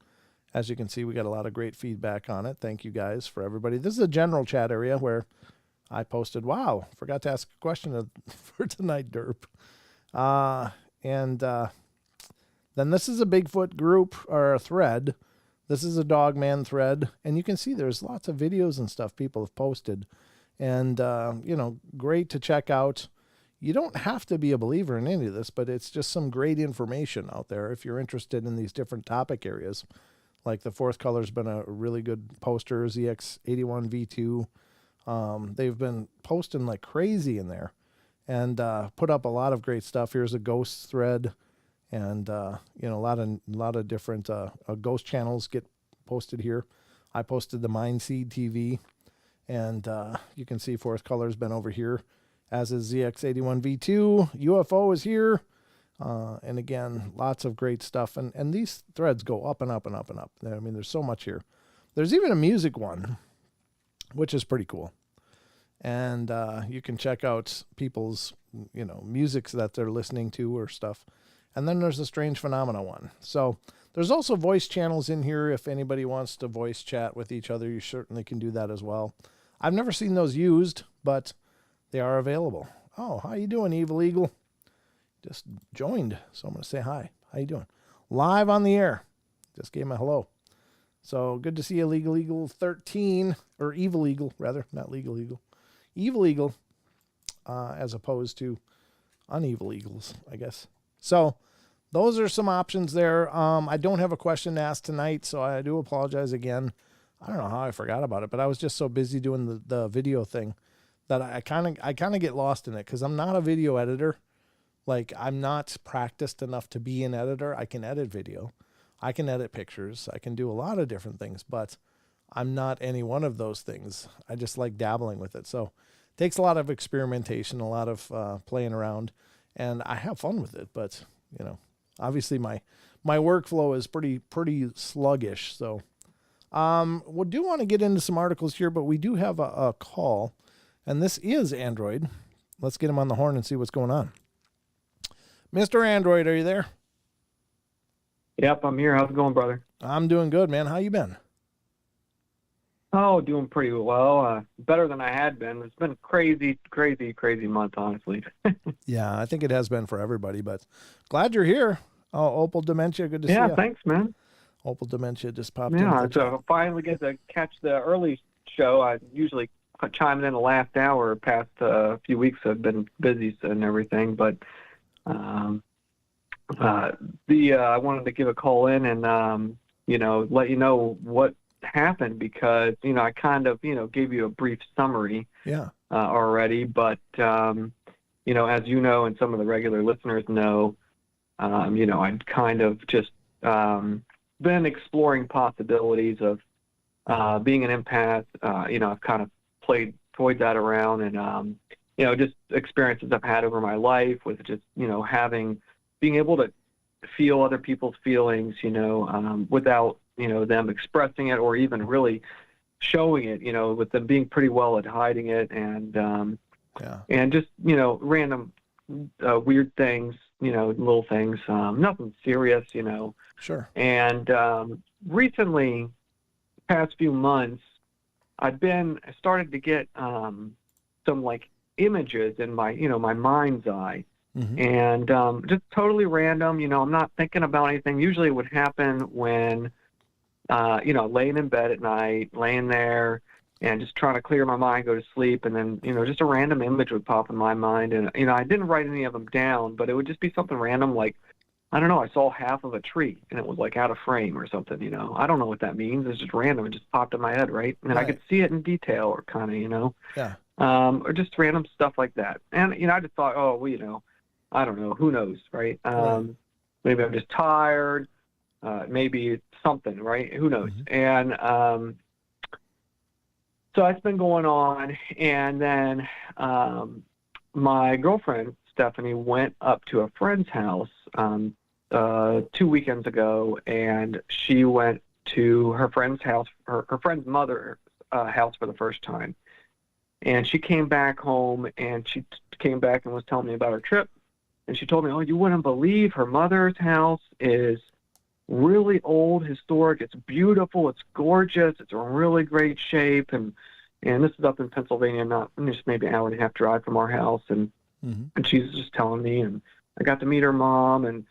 As you can see, we got a lot of great feedback on it. Thank you guys for everybody. This is a general chat area where I posted, wow, forgot to ask a question for tonight, derp. Then this is a Bigfoot group or a thread. This is a Dogman thread. And you can see there's lots of videos and stuff people have posted. And, great to check out. You don't have to be a believer in any of this, but it's just some great information out there if you're interested in these different topic areas. Like the fourth color's been a really good poster, ZX81V2. They've been posting like crazy in there and put up a lot of great stuff. Here's a ghost thread, and a lot of different ghost channels get posted here. I posted the Mindseed TV, and you can see fourth color's been over here, as is ZX81V2. UFO is here. And again, lots of great stuff. And these threads go up and up and up and up. I mean, there's so much here. There's even a music one, which is pretty cool. And you can check out people's, musics that they're listening to or stuff. And then there's the strange phenomena one. So there's also voice channels in here. If anybody wants to voice chat with each other, you certainly can do that as well. I've never seen those used, but they are available. Oh, how you doing, Evil Eagle? Just joined, so I'm going to say hi. How you doing? Live on the air. Just gave him a hello. So good to see you, Legal Eagle 13, or Evil Eagle, rather, not Legal Eagle. Evil Eagle, as opposed to uneval eagles, I guess. So those are some options there. I don't have a question to ask tonight, so I do apologize again. I don't know how I forgot about it, but I was just so busy doing the video thing that I kind of get lost in it because I'm not a video editor. Like, I'm not practiced enough to be an editor. I can edit video. I can edit pictures. I can do a lot of different things, but I'm not any one of those things. I just like dabbling with it. So it takes a lot of experimentation, a lot of playing around, and I have fun with it. But, obviously my workflow is pretty sluggish. So we do want to get into some articles here, but we do have a call, and this is Android. Let's get him on the horn and see what's going on. Mr. Android, are you there? Yep, I'm here. How's it going, brother? I'm doing good, man. How you been? Oh, doing pretty well. Better than I had been. It's been crazy month, honestly. Yeah, I think it has been for everybody, but glad you're here. Oh, Opal Dementia, good to see you. Yeah, thanks, man. Opal Dementia just popped in. Yeah, so I finally get to catch the early show. I usually chime in the last hour. Past a few weeks I've been busy and everything, but I wanted to give a call in and let you know what happened because I kind of gave you a brief summary already, but as you know and some of the regular listeners know, I'd kind of just been exploring possibilities of being an empath. I've kind of toyed that around and just experiences I've had over my life with just, being able to feel other people's feelings, without, them expressing it or even really showing it, with them being pretty well at hiding it and just, random weird things, little things, nothing serious, Sure. And recently, past few months, I started to get some like images in my, my mind's eye. Mm-hmm. And just totally random, I'm not thinking about anything. Usually it would happen when, laying in bed at night, laying there and just trying to clear my mind, go to sleep. And then, just a random image would pop in my mind. And, I didn't write any of them down, but it would just be something random. Like, I don't know, I saw half of a tree and it was like out of frame or something, I don't know what that means. It's just random. It just popped in my head. Right. And then I could see it in detail or kind of, yeah. Or just random stuff like that. And, I just thought, I don't know. Who knows, right? Right. Maybe I'm just tired. Maybe it's something, right? Who knows? And so that's been going on. And then my girlfriend, Stephanie, went up to a friend's house 2 weekends ago, and she went to her friend's house, her friend's mother's house for the first time. And she came back home, and she came back and was telling me about her trip. And she told me, oh, you wouldn't believe her mother's house is really old, historic. It's beautiful. It's gorgeous. It's in really great shape. And this is up in Pennsylvania, not just maybe an hour and a half drive from our house. And and she's just telling me, and I got to meet her mom, and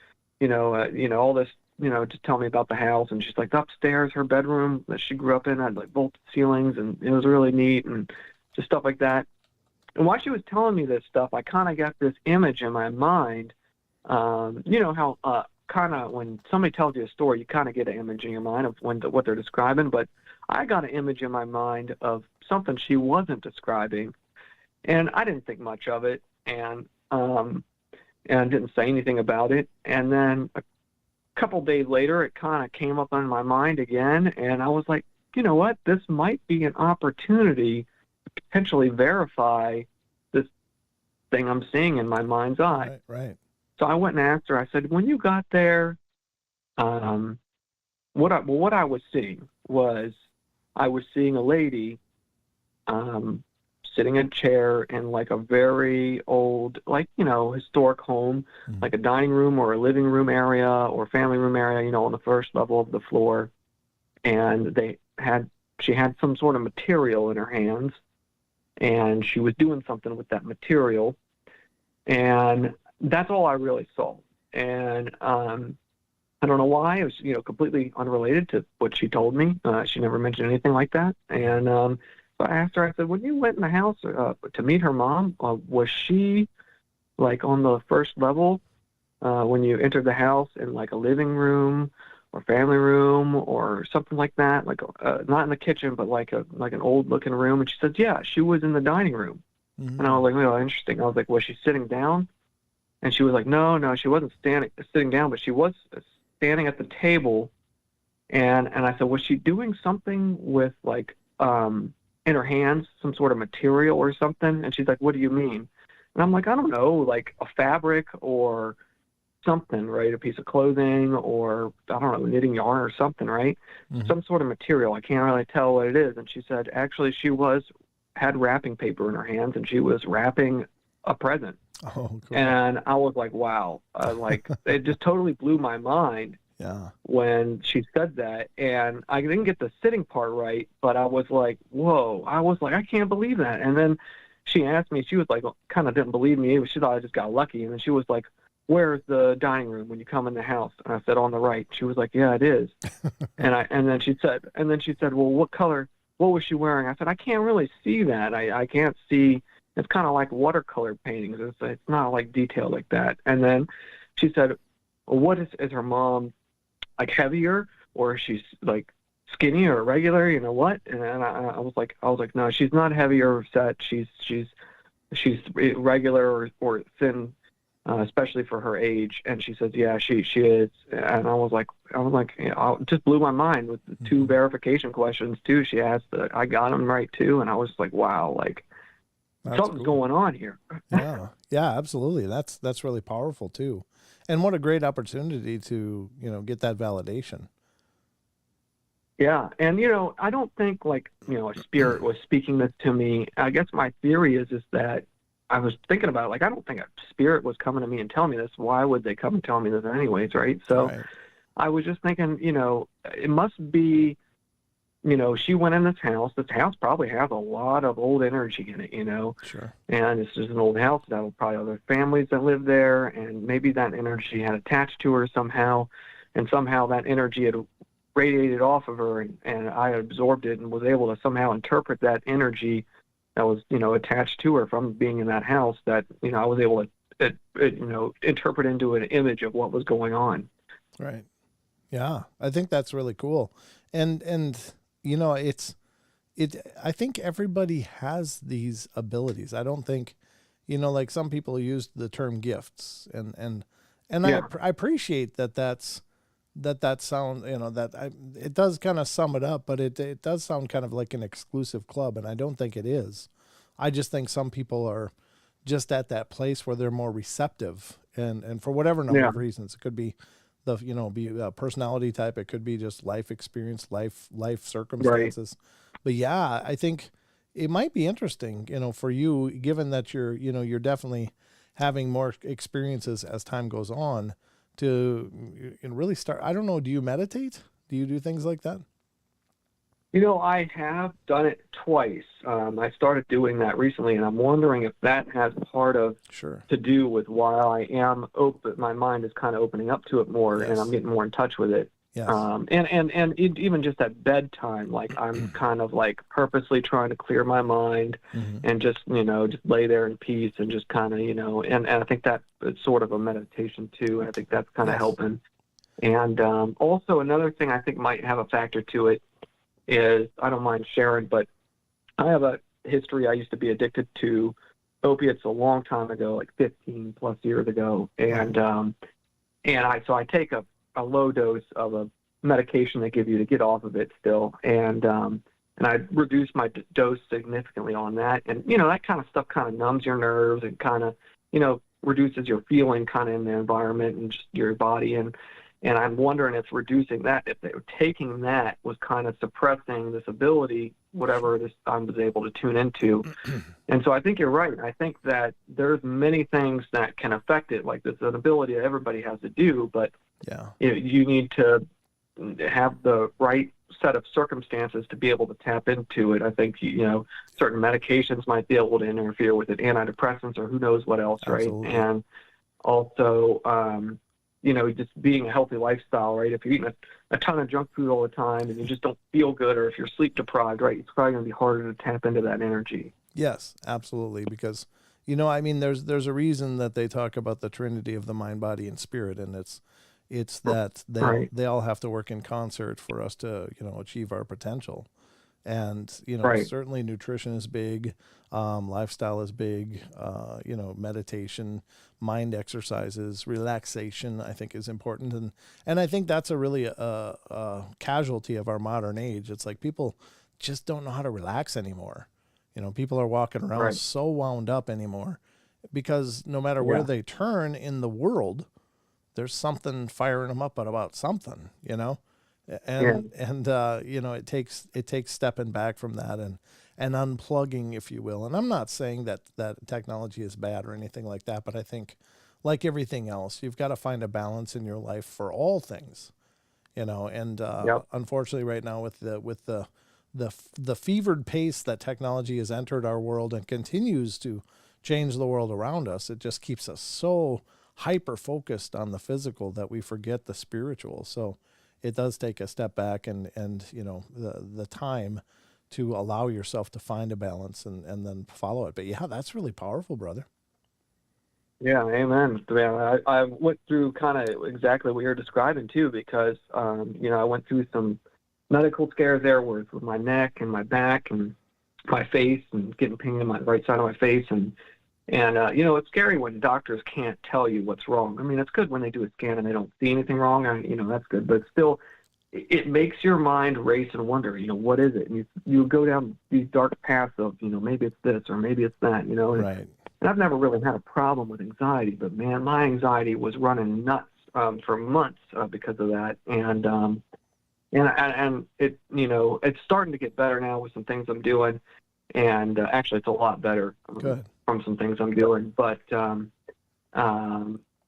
all this, just tell me about the house. And she's like, upstairs, her bedroom that she grew up in had like vaulted ceilings, and it was really neat, and just stuff like that. And while she was telling me this stuff, I kind of got this image in my mind. How kind of when somebody tells you a story, you kind of get an image in your mind of what they're describing. But I got an image in my mind of something she wasn't describing, and I didn't think much of it, and I didn't say anything about it. And then a couple days later, it kind of came up in my mind again, and I was like, you know what? This might be an opportunity to potentially verify this thing I'm seeing in my mind's eye. Right. So I went and asked her. I said, when you got there, what I was seeing was I was seeing a lady sitting in a chair in like a very old, historic home, like a dining room or a living room area or family room area, on the first level of the floor. And she had some sort of material in her hands, and she was doing something with that material. And that's all I really saw. And I don't know why. It was, completely unrelated to what she told me. She never mentioned anything like that. And so I asked her, I said, when you went in the house to meet her mom, was she like on the first level when you entered the house in like a living room or family room or something like that? Like not in the kitchen, but like an old looking room. And she said, yeah, she was in the dining room. And I was like, well, interesting. I was like, was she sitting down? And she was like, no, she wasn't sitting down, but she was standing at the table. And I said, was she doing something with like in her hands, some sort of material or something? And she's like, what do you mean? And I'm like, I don't know, like a fabric or something, right? A piece of clothing or, I don't know, knitting yarn or something, right? Some sort of material. I can't really tell what it is. And she said, actually, she had wrapping paper in her hands, and she was wrapping a present. Oh, cool. And I was like, wow, like it just totally blew my mind. Yeah. When she said that, and I didn't get the sitting part right, but I was like, whoa, I can't believe that. And then she asked me, she was like, kind of didn't believe me. She thought I just got lucky. And then she was like, where's the dining room when you come in the house? And I said, on the right. She was like, yeah, it is. and then she said, well, what color, what was she wearing? I said, I can't really see that. I can't see. It's kind of like watercolor paintings. It's not like detailed like that. And then she said, well, what is her mom like heavier, or is she like skinny or regular? You know what? And I was like, no, she's not heavy or set. She's regular or thin, especially for her age. And she says, yeah, she is. And I was like, it just blew my mind with the two verification questions too. She asked that I got them right too. And I was like, wow, like something's going on here. Yeah, absolutely. That's really powerful too. And what a great opportunity to, get that validation. Yeah. And, I don't think like, a spirit was speaking this to me. I guess my theory is that I was thinking about it, like, I don't think a spirit was coming to me and telling me this. Why would they come and tell me this anyways, right? So I was just thinking, it must be, she went in this house. This house probably has a lot of old energy in it, Sure. And it's just an old house that will probably other families that live there, and maybe that energy had attached to her somehow, and somehow that energy had radiated off of her, and I absorbed it and was able to somehow interpret that energy that was, attached to her from being in that house, that, I was able to, interpret into an image of what was going on. Right. Yeah. I think that's really cool. And I think everybody has these abilities. I don't think like some people used the term gifts, and Yeah. I appreciate that sound, it does kind of sum it up, but it does sound kind of like an exclusive club, and I don't think it is. I just think some people are just at that place where they're more receptive, and for whatever number of reasons. It could be be a personality type. It could be just life experience, life circumstances. Right. But yeah, I think it might be interesting, for you, given that you're definitely having more experiences as time goes on, to really start. I don't know. Do you meditate? Do you do things like that? I have done it twice. I started doing that recently, and I'm wondering if that has part of to do with why I am open. My mind is kind of opening up to it more, and I'm getting more in touch with it. Yes. And even just at bedtime, like I'm kind of like purposely trying to clear my mind and just lay there in peace and just kind of and I think that it's sort of a meditation too. I think that's kind of helping. And also another thing I think might have a factor to it is, I don't mind sharing, but I have a history. I used to be addicted to opiates a long time ago, like 15 plus years ago, and I take a low dose of a medication they give you to get off of it still, and I reduced my dose significantly on that, and that kind of stuff kind of numbs your nerves and kind of reduces your feeling kind of in the environment and just your body, and I'm wondering if reducing that, if they were taking that, was kind of suppressing this ability, whatever this I was able to tune into. And so I think you're right. I think that there's many things that can affect it, like this an ability that everybody has to do, but you need to have the right set of circumstances to be able to tap into it. I think, certain medications might be able to interfere with it, antidepressants or who knows what else, Absolutely. Right? And also, just being a healthy lifestyle, right? If you're eating a ton of junk food all the time and you just don't feel good, or if you're sleep deprived, right, it's probably going to be harder to tap into that energy. Yes, absolutely. Because, there's a reason that they talk about the Trinity of the mind, body, and spirit. And it's that they all have to work in concert for us to, achieve our potential. And, certainly nutrition is big. Lifestyle is big. Meditation, mind exercises, relaxation, I think is important. And I think that's a really a casualty of our modern age. It's like people just don't know how to relax anymore. People are walking around so wound up anymore because no matter where they turn in the world, there's something firing them up about something, and it takes stepping back from that and unplugging, if you will. And I'm not saying that technology is bad or anything like that, but I think, like everything else, you've got to find a balance in your life for all things, and unfortunately right now with the fevered pace that technology has entered our world and continues to change the world around us, it just keeps us so hyper focused on the physical that we forget the spiritual. So it does take a step back and the time to allow yourself to find a balance and then follow it. But yeah, that's really powerful, brother. Yeah, amen. Yeah, I went through kind of exactly what you're describing too, because I went through some medical scares there with my neck and my back and my face, and getting pain in my right side of my face, and it's scary when doctors can't tell you what's wrong. I mean, it's good when they do a scan and they don't see anything wrong. That's good, but still, it makes your mind race and wonder, what is it? And you go down these dark paths of, maybe it's this or maybe it's that, Right. And I've never really had a problem with anxiety, but man, my anxiety was running nuts for months because of that. And it, it's starting to get better now with some things I'm doing. And actually, it's a lot better from some things I'm doing. But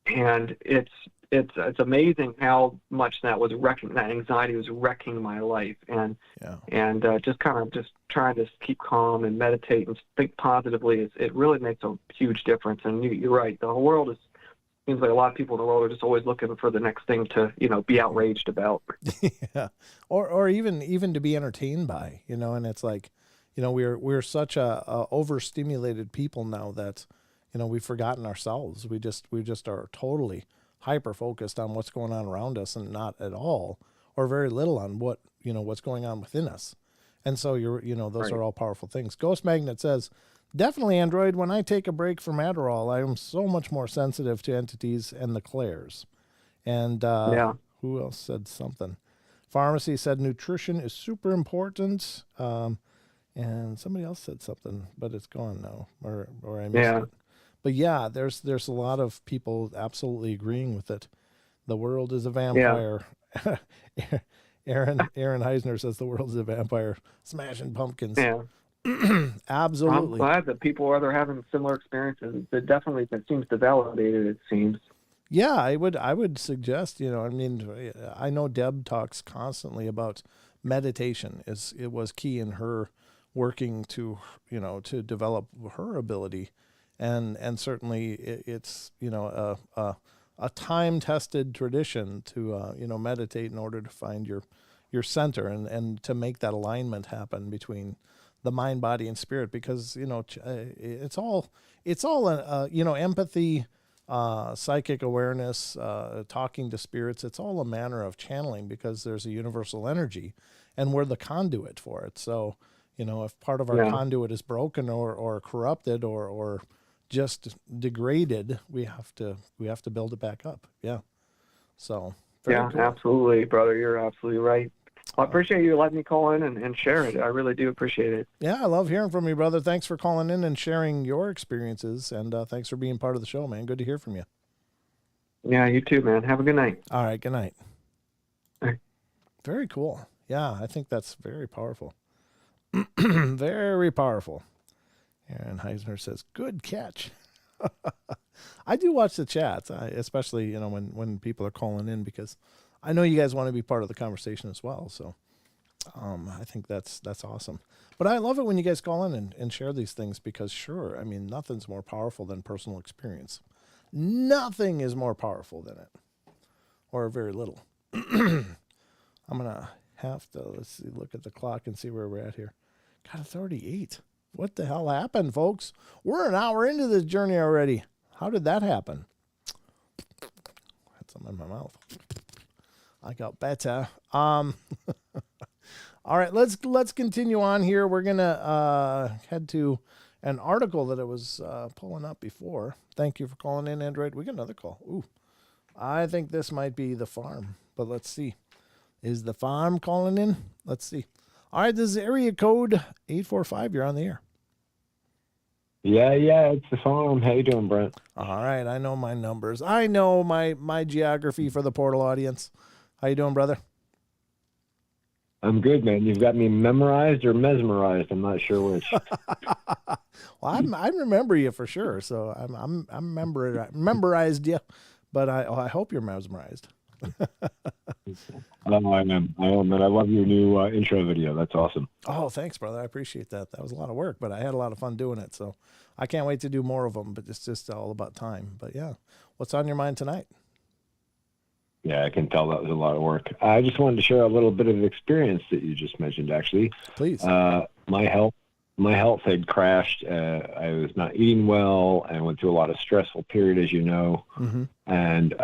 and it's amazing how much that anxiety was wrecking my life, and just trying to keep calm and meditate and think positively. It really makes a huge difference. And you're right. The whole world seems like a lot of people in the world are just always looking for the next thing to be outraged about. Yeah, or even to be entertained by. And it's like, we're such a overstimulated people now that, we've forgotten ourselves. We just are totally hyper focused on what's going on around us and not at all or very little on what's going on within us. And so those are all powerful things. Ghost Magnet says, definitely Android. When I take a break from Adderall, I am so much more sensitive to entities and the clairs. And who else said something? Pharmacy said nutrition is super important. And somebody else said something, but it's gone now, or I missed it. But yeah, there's a lot of people absolutely agreeing with it. The world is a vampire. Yeah. Aaron Heisner says the world is a vampire. Smashing pumpkins. Yeah. Absolutely. I'm glad that people are having similar experiences. That seems to validate it seems. Yeah, I would suggest, I know Deb talks constantly about meditation. It was key in her working to develop her ability, and certainly it's a time-tested tradition to meditate in order to find your center and to make that alignment happen between the mind, body, and spirit, because it's all empathy, psychic awareness, talking to spirits. It's all a manner of channeling, because there's a universal energy, and we're the conduit for it. So if part of our conduit is broken or corrupted or just degraded, we have to build it back up. Yeah. So very cool. Absolutely, brother. You're absolutely right. I appreciate you letting me call in and share it. I really do appreciate it. Yeah, I love hearing from you, brother. Thanks for calling in and sharing your experiences, and thanks for being part of the show, man. Good to hear from you. Yeah, you too, man. Have a good night. All right, good night. All right. Very cool. Yeah, I think that's very powerful. Very powerful. Aaron Heisner says, good catch. I do watch the chats, especially when people are calling in, because I know you guys want to be part of the conversation as well. So I think that's awesome. But I love it when you guys call in and share these things, because sure, I mean, nothing's more powerful than personal experience. Nothing is more powerful than it, or very little. I'm going to have to, look at the clock and see where we're at here. God, it's already 8. What the hell happened, folks? We're an hour into this journey already. How did that happen? Had something in my mouth. I got better. All right, let's continue on here. We're gonna head to an article that I was pulling up before. Thank you for calling in, Android. We got another call. Ooh, I think this might be the farm, but let's see. Is the farm calling in? Let's see. All right, this is area code 845. You're on the air. Yeah, it's the farm. How you doing, Brent? All right, I know my numbers. I know my geography for the portal audience. How you doing, brother? I'm good, man. You've got me memorized or mesmerized. I'm not sure which. Well, I remember you for sure, so I'm memorized you, but I hope you're mesmerized. I am, and I love your new intro video. That's awesome. Oh, thanks, brother. I appreciate that. That was a lot of work, but I had a lot of fun doing it, so I can't wait to do more of them, but it's just all about time. But yeah, what's on your mind tonight? Yeah, I can tell that was a lot of work. I just wanted to share a little bit of experience that you just mentioned, actually. Please. My health had crashed. I was not eating well. I went through a lot of stressful period, as you know. Mm-hmm. And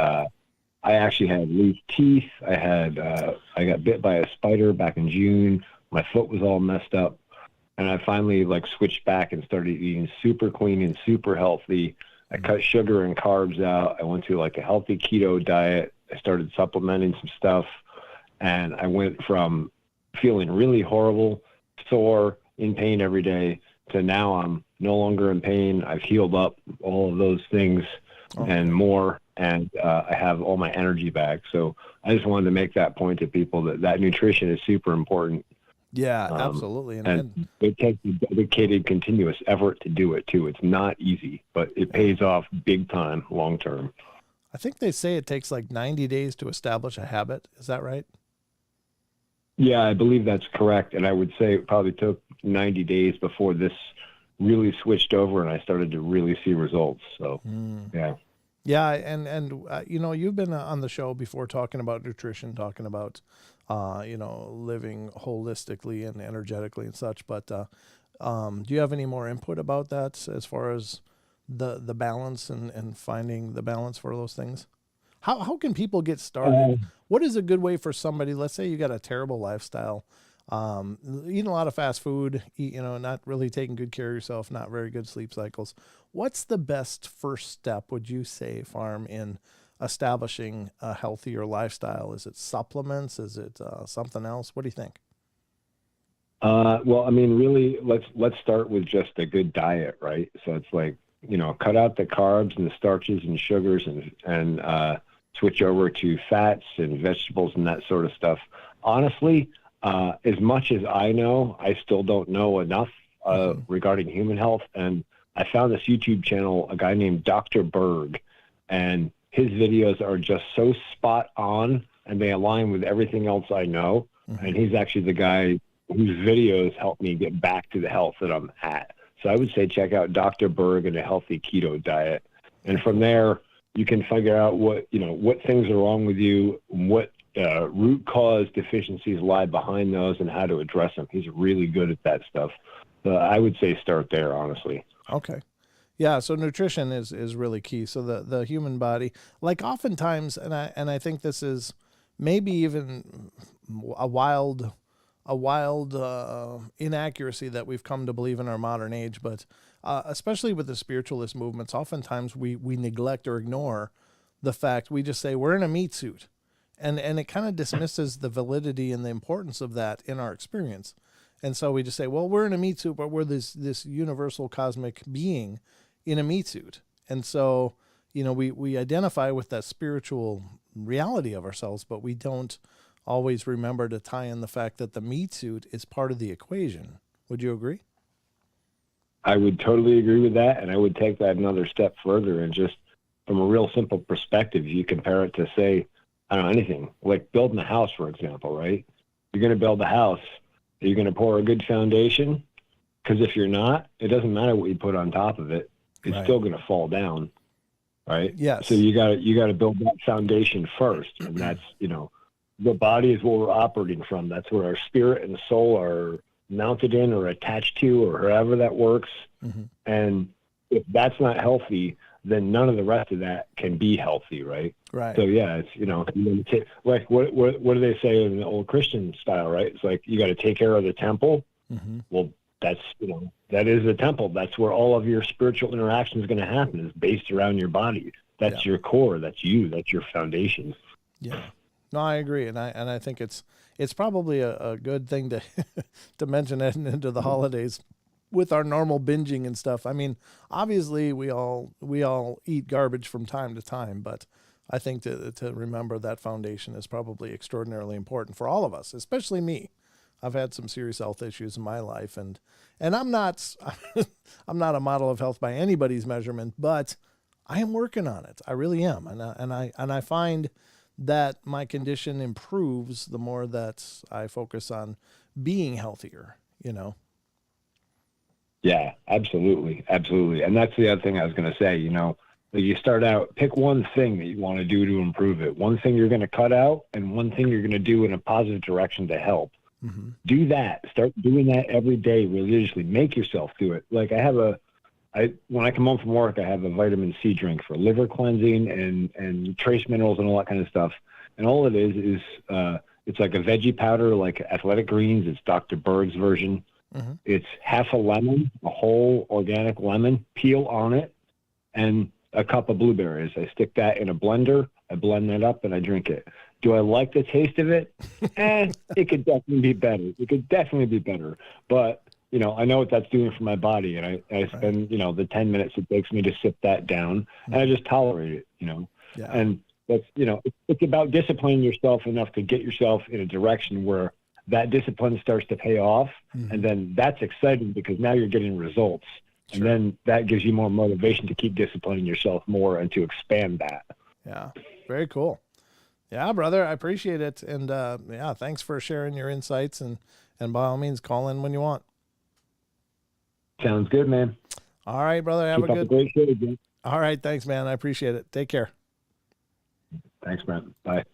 I actually had loose teeth. I got bit by a spider back in June. My foot was all messed up. And I finally switched back and started eating super clean and super healthy. I cut sugar and carbs out. I went to a healthy keto diet. I started supplementing some stuff, and I went from feeling really horrible, sore, in pain every day, to now I'm no longer in pain. I've healed up all of those things and more, and I have all my energy back. So I just wanted to make that point to people that nutrition is super important. Yeah, absolutely. And it takes a dedicated, continuous effort to do it, too. It's not easy, but it pays off big time, long term. I think they say it takes 90 days to establish a habit. Is that right? Yeah, I believe that's correct. And I would say it probably took 90 days before this really switched over and I started to really see results. So, yeah. Yeah, and you've been on the show before talking about nutrition, talking about, living holistically and energetically and such. But do you have any more input about that as far as the balance and finding the balance for those things? How can people get started? What is a good way for somebody, let's say you got a terrible lifestyle, eating a lot of fast food, not really taking good care of yourself, not very good sleep cycles. What's the best first step, would you say, Farm, in establishing a healthier lifestyle? Is it supplements? Is it something else? What do you think? Well, I mean, really, let's start with just a good diet, right? So it's like, cut out the carbs and the starches and sugars and switch over to fats and vegetables and that sort of stuff. Honestly, as much as I know, I still don't know enough regarding human health. And I found this YouTube channel, a guy named Dr. Berg, and his videos are just so spot on and they align with everything else I know. Mm-hmm. And he's actually the guy whose videos helped me get back to the health that I'm at. So I would say check out Dr. Berg and a healthy keto diet. And from there, you can figure out what things are wrong with you, what root cause deficiencies lie behind those, and how to address them. He's really good at that stuff. So I would say start there, honestly. Okay. Yeah, so nutrition is really key. So the human body, like oftentimes, and I think this is maybe even a wild inaccuracy that we've come to believe in our modern age, but especially with the spiritualist movements, oftentimes we neglect or ignore the fact, we just say we're in a meat suit, and it kind of dismisses the validity and the importance of that in our experience. And so we just say, well, we're in a meat suit, but we're this universal cosmic being in a meat suit. And so, we identify with that spiritual reality of ourselves, but we don't always remember to tie in the fact that the meat suit is part of the equation. Would you agree? I would totally agree with that. And I would take that another step further, and just from a real simple perspective, you compare it to, say, I don't know, anything like building a house, for example, right? You're going to build a house. Are you going to pour a good foundation? Because if you're not, it doesn't matter what you put on top of it. It's still going to fall down. Right. Yes. So you got to build that foundation first. And that's, the body is what we're operating from. That's where our spirit and soul are mounted in or attached to, or however that works. Mm-hmm. And if that's not healthy, then none of the rest of that can be healthy, right? Right. So yeah, it's like what do they say in the old Christian style, right? It's like you got to take care of the temple. Mm-hmm. Well, that's that is the temple. That's where all of your spiritual interaction is going to happen. Is based around your body. That's your core. That's you. That's your foundation. Yeah. No, I agree, and I think it's probably a good thing to to mention it into the holidays with our normal binging and stuff. I mean, obviously we all eat garbage from time to time, but I think to remember that foundation is probably extraordinarily important for all of us, especially me. I've had some serious health issues in my life, and I'm not I'm not a model of health by anybody's measurement, but I am working on it. I really am, and I find that my condition improves the more that I focus on being healthier, Yeah, absolutely. Absolutely. And that's the other thing I was going to say, you start out, pick one thing that you want to do to improve it, one thing you're going to cut out, and one thing you're going to do in a positive direction to help. Mm-hmm. Do that. Start doing that every day religiously. Make yourself do it. Like when I come home from work, I have a vitamin C drink for liver cleansing and trace minerals and all that kind of stuff. And all it is it's like a veggie powder, like Athletic Greens. It's Dr. Berg's version. Mm-hmm. It's half a lemon, a whole organic lemon, peel on it, and a cup of blueberries. I stick that in a blender. I blend that up and I drink it. Do I like the taste of it? It could definitely be better. But, I know what that's doing for my body, and I spend, the 10 minutes it takes me to sip that down, and I just tolerate it, Yeah. And that's, it's about disciplining yourself enough to get yourself in a direction where that discipline starts to pay off. Mm-hmm. And then that's exciting because now you're getting results. Sure. And then that gives you more motivation to keep disciplining yourself more and to expand that. Yeah. Very cool. Yeah, brother, I appreciate it. And thanks for sharing your insights, and by all means, call in when you want. Sounds good, man. All right, brother. Have Keep a up good a great show, again. All right. Thanks, man. I appreciate it. Take care. Thanks, Brent. Bye.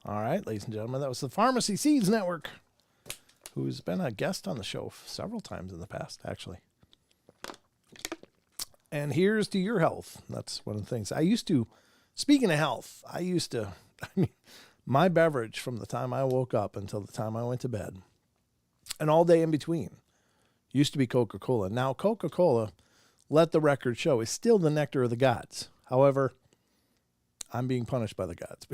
All right, ladies and gentlemen, that was the Pharmacy Seeds Network, who's been a guest on the show several times in the past, actually. And here's to your health. That's one of the things. Speaking of health, my beverage from the time I woke up until the time I went to bed and all day in between. Used to be Coca-Cola. Now Coca-Cola, let the record show, is still the nectar of the gods. However, I'm being punished by the gods.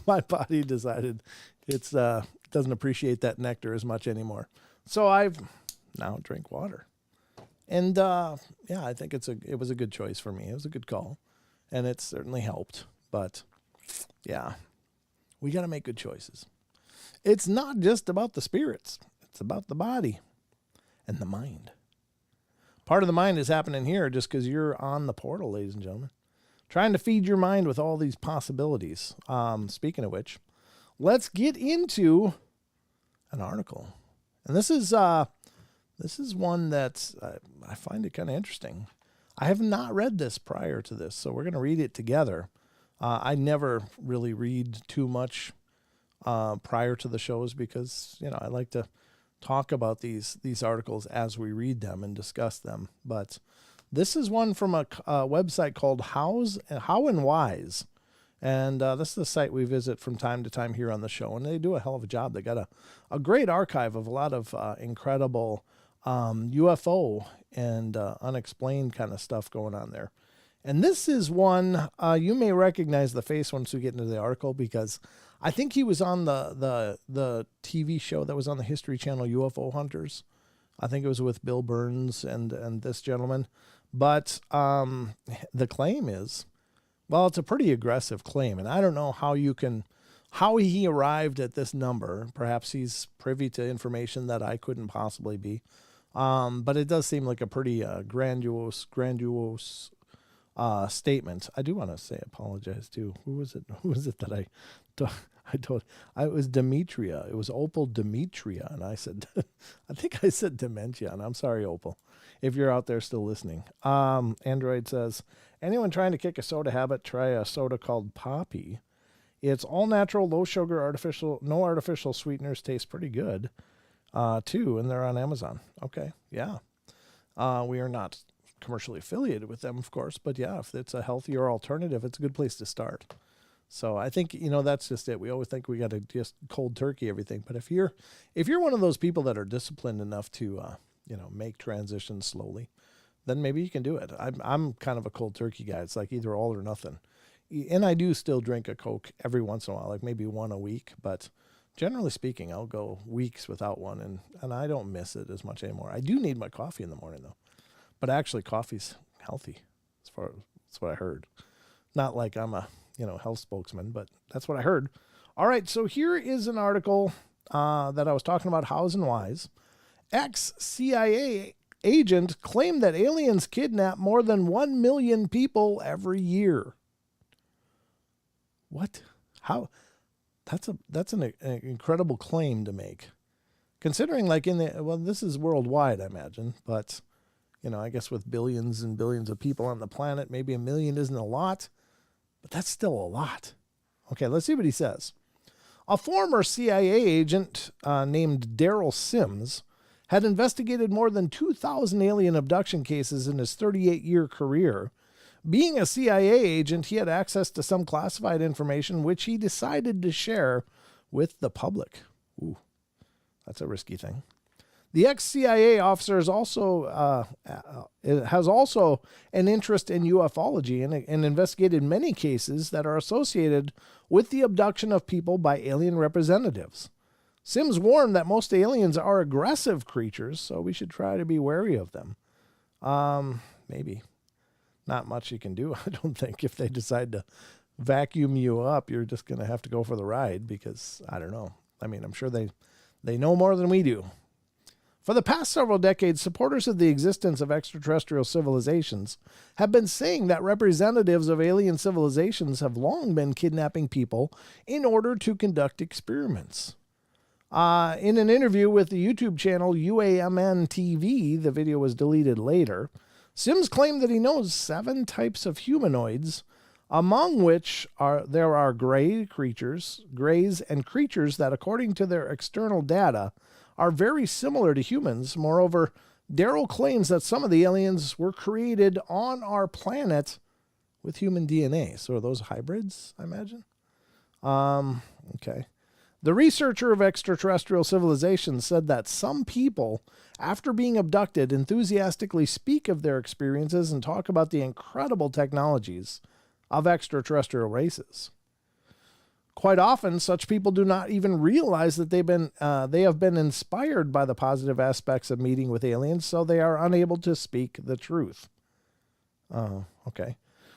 My body decided it's doesn't appreciate that nectar as much anymore. So I've now drink water. And yeah, I think it was a good choice for me. It was a good call. And it certainly helped. But yeah, we got to make good choices. It's not just about the spirits. It's about the body and the mind. Part of the mind is happening here just because you're on the portal, ladies and gentlemen. Trying to feed your mind with all these possibilities. Speaking of which, let's get into an article. And this is one that I find it kind of interesting. I have not read this prior to this, so we're going to read it together. I never really read too much prior to the shows because, I like to talk about these articles as we read them and discuss them. But this is one from a website called How and Whys. And this is a site we visit from time to time here on the show. And they do a hell of a job. They got a great archive of a lot of incredible UFO and unexplained kind of stuff going on there. And this is one, you may recognize the face once we get into the article, because I think he was on the TV show that was on the History Channel, UFO Hunters. I think it was with Bill Burns and this gentleman. But the claim is, well, it's a pretty aggressive claim. And I don't know how he arrived at this number. Perhaps he's privy to information that I couldn't possibly be. But it does seem like a pretty grandiose statement. I do want to apologize too. Who was it that I told? It was Demetria. It was Opal Demetria. And I said, I think I said dementia. And I'm sorry, Opal, if you're out there still listening. Android says, anyone trying to kick a soda habit, try a soda called Poppy. It's all natural, low sugar, no artificial sweeteners. Tastes pretty good, too. And they're on Amazon. Okay. Yeah. We are not commercially affiliated with them, of course, but yeah, if it's a healthier alternative, it's a good place to start. So I think, that's just it. We always think we got to just cold turkey everything. But if you're one of those people that are disciplined enough to, make transitions slowly, then maybe you can do it. I'm kind of a cold turkey guy. It's like either all or nothing. And I do still drink a Coke every once in a while, like maybe one a week, but generally speaking, I'll go weeks without one, and I don't miss it as much anymore. I do need my coffee in the morning though. But actually, coffee's healthy, that's what I heard. Not like I'm a health spokesman, but that's what I heard. All right, so here is an article that I was talking about, Hows and Whys. Ex-CIA agent claimed that aliens kidnap more than 1 million people every year. What? How? That's an incredible claim to make, considering this is worldwide, I imagine, but. I guess with billions and billions of people on the planet, maybe 1 million isn't a lot, but that's still a lot. Okay, let's see what he says. A former CIA agent named Daryl Sims had investigated more than 2,000 alien abduction cases in his 38-year career. Being a CIA agent, he had access to some classified information, which he decided to share with the public. Ooh, that's a risky thing. The ex-CIA officer has also an interest in ufology and investigated many cases that are associated with the abduction of people by alien representatives. Sims warned that most aliens are aggressive creatures, so we should try to be wary of them. Maybe. Not much you can do, I don't think. If they decide to vacuum you up, you're just going to have to go for the ride because, I don't know. I mean, I'm sure they know more than we do. For the past several decades, supporters of the existence of extraterrestrial civilizations have been saying that representatives of alien civilizations have long been kidnapping people in order to conduct experiments. In an interview with the YouTube channel UAMN TV, the video was deleted later, Sims claimed that he knows 7 types of humanoids, among which there are grays and creatures that, according to their external data, are very similar to humans. Moreover, Daryl claims that some of the aliens were created on our planet with human DNA. So are those hybrids, I imagine? Okay. The researcher of extraterrestrial civilizations said that some people, after being abducted, enthusiastically speak of their experiences and talk about the incredible technologies of extraterrestrial races. Quite often, such people do not even realize that they have been inspired by the positive aspects of meeting with aliens, so they are unable to speak the truth. Oh, okay.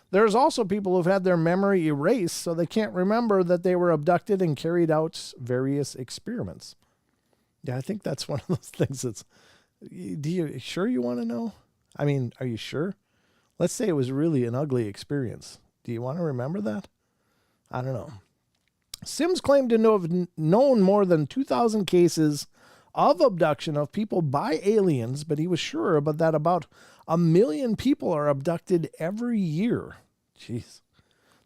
There's also people who've had their memory erased, so they can't remember that they were abducted and carried out various experiments. Yeah, I think that's one of those things that's, sure you want to know? I mean, are you sure? Let's say it was really an ugly experience. Do you want to remember that? I don't know. Sims claimed to have known more than 2,000 cases of abduction of people by aliens, but he was sure that about 1 million people are abducted every year. Jeez.